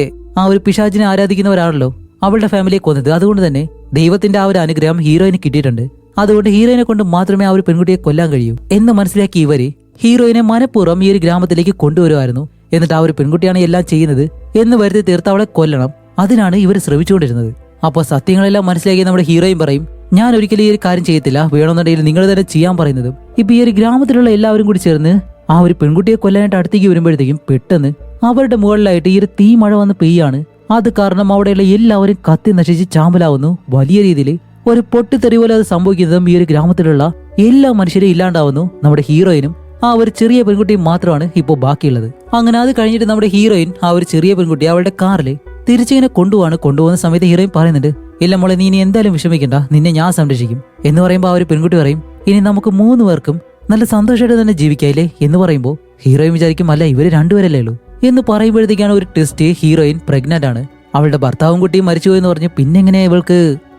ആ ഒരു പിശാചിനെ ആരാധിക്കുന്നവരാണല്ലോ അവളുടെ ഫാമിലിയെ കൊന്നത്. അതുകൊണ്ട് തന്നെ ദൈവത്തിന്റെ ആ ഒരു അനുഗ്രഹം ഹീറോയിന് കിട്ടിയിട്ടുണ്ട്. അതുകൊണ്ട് ഹീറോയിനെ കൊണ്ട് മാത്രമേ ആ ഒരു പെൺകുട്ടിയെ കൊല്ലാൻ കഴിയൂ എന്ന് മനസ്സിലാക്കി ഇവര് ഹീറോയിനെ മനഃപൂർവ്വം ഈ ഒരു ഗ്രാമത്തിലേക്ക് കൊണ്ടുവരുമായിരുന്നു. എന്നിട്ട് ആ ഒരു പെൺകുട്ടിയാണ് എല്ലാം ചെയ്യുന്നത് എന്ന് വരുത്തി തീർത്ത് അവളെ കൊല്ലണം. അതിനാണ് ഇവർ ശ്രമിച്ചുകൊണ്ടിരുന്നത്. അപ്പോൾ സത്യങ്ങളെല്ലാം മനസ്സിലാക്കി നമ്മുടെ ഹീറോയിൻ പറയും, ഞാൻ ഒരിക്കലും ഈ ഒരു കാര്യം ചെയ്യത്തില്ല, വേണമെന്നുണ്ടെങ്കിൽ നിങ്ങൾ തന്നെ ചെയ്യാൻ പറയുന്നതും. ഇപ്പൊ ഈ ഒരു ഗ്രാമത്തിലുള്ള എല്ലാവരും കൂടി ചേർന്ന് ആ ഒരു പെൺകുട്ടിയെ കൊല്ലാനായിട്ട് അടുത്തേക്ക് വരുമ്പോഴത്തേക്കും പെട്ടെന്ന് അവരുടെ മുകളിലായിട്ട് ഈ ഒരു തീ മഴ വന്ന് പെയ്യാണ്. അത് കാരണം അവിടെയുള്ള എല്ലാവരും കത്തി നശിച്ച് ചാമ്പലാവുന്നു. വലിയ രീതിയിൽ ഒരു പൊട്ടിത്തെറി പോലെ അത് സംഭവിക്കുന്നതും ഈ ഒരു ഗ്രാമത്തിലുള്ള എല്ലാ മനുഷ്യരെയും ഇല്ലാണ്ടാവുന്നു. നമ്മുടെ ഹീറോയിനും ആ ഒരു ചെറിയ പെൺകുട്ടിയും മാത്രമാണ് ഇപ്പോൾ ബാക്കിയുള്ളത്. അങ്ങനെ അത് കഴിഞ്ഞിട്ട് നമ്മുടെ ഹീറോയിൻ ആ ഒരു ചെറിയ പെൺകുട്ടി അവളുടെ കാറിൽ തിരിച്ചിങ്ങനെ കൊണ്ടുപോകുന്ന സമയത്ത് ഹീറോയിൻ പറയുന്നുണ്ട്, ഇല്ല മോളെ, നീ ഇനി എന്തായാലും വിഷമിക്കണ്ട, നിന്നെ ഞാൻ സംരക്ഷിക്കും എന്ന് പറയുമ്പോൾ ആ ഒരു പെൺകുട്ടി പറയും, ഇനി നമുക്ക് 3 പേർക്കും നല്ല സന്തോഷമായിട്ട് തന്നെ ജീവിക്കായില്ലേ എന്ന് പറയുമ്പോൾ ഹീറോയിൻ വിചാരിക്കും, അല്ല ഇവര് 2 പേരല്ലേ ഉള്ളൂ എന്ന് പറയുമ്പോഴത്തേക്കാണ് ഒരു ടെസ്റ്റ്, ഹീറോയിൻ പ്രഗ്നന്റ് ആണ്. അവളുടെ ഭർത്താവും കുട്ടിയും മരിച്ചുപോയെന്ന് പറഞ്ഞ് പിന്നെ എങ്ങനെ ഇവൾക്ക്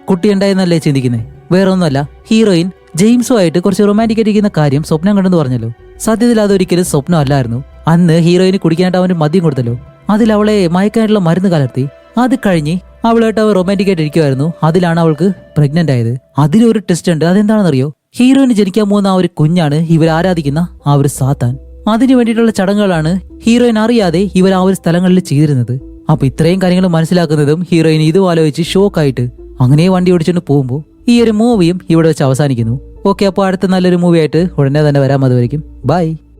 കുട്ടി ഉണ്ടായെന്നല്ലേ ചിന്തിക്കുന്നത്. വേറെ ഒന്നുമല്ല, ഹീറോയിൻ ജെയിംസുമായിട്ട് കുറച്ച് റൊമാൻറ്റിക് ആയിരിക്കുന്ന കാര്യം സ്വപ്നം കണ്ടെന്ന് പറഞ്ഞല്ലോ. സത്യത്തിൽ അതൊരിക്കലും സ്വപ്നം അല്ലായിരുന്നു. അന്ന് ഹീറോയിന് കുടിക്കാനായിട്ട് അവന് മദ്യം കൊടുത്തല്ലോ, അതിൽ അവളെ മയക്കാനായിട്ടുള്ള മരുന്ന് കലർത്തി. അത് കഴിഞ്ഞ് അവളായിട്ട് അവർ റൊമാൻറ്റിക് ആയിട്ട് ഇരിക്കുമായിരുന്നു. അതിലാണ് അവൾക്ക് പ്രഗ്നന്റ് ആയത്. അതിലൊരു ടെസ്റ്റ് ഉണ്ട്. അതെന്താണെന്നറിയോ? ഹീറോയിന് ജനിക്കാൻ പോകുന്ന ആ ഒരു കുഞ്ഞാണ് ഇവർ ആരാധിക്കുന്ന ആ ഒരു സാത്താൻ. അതിനു വേണ്ടിയിട്ടുള്ള ചടങ്ങുകളാണ് ഹീറോയിൻ അറിയാതെ ഇവർ ആ ഒരു സ്ഥലങ്ങളിൽ ചെയ്തിരുന്നത്. അപ്പൊ ഇത്രയും കാര്യങ്ങൾ മനസ്സിലാക്കുന്നതും ഹീറോയിൻ ഇതും ആലോചിച്ച് ഷോക്കായിട്ട് അങ്ങനെ വണ്ടി ഓടിച്ചുകൊണ്ട് പോകുമ്പോൾ ഈ ഒരു മൂവിയും ഇവിടെ വെച്ച് അവസാനിക്കുന്നു. ഓക്കെ, അപ്പോൾ അടുത്ത നല്ലൊരു മൂവി ആയിട്ട് ഉടനെ തന്നെ വരാം. അതുവരെയും ബൈ.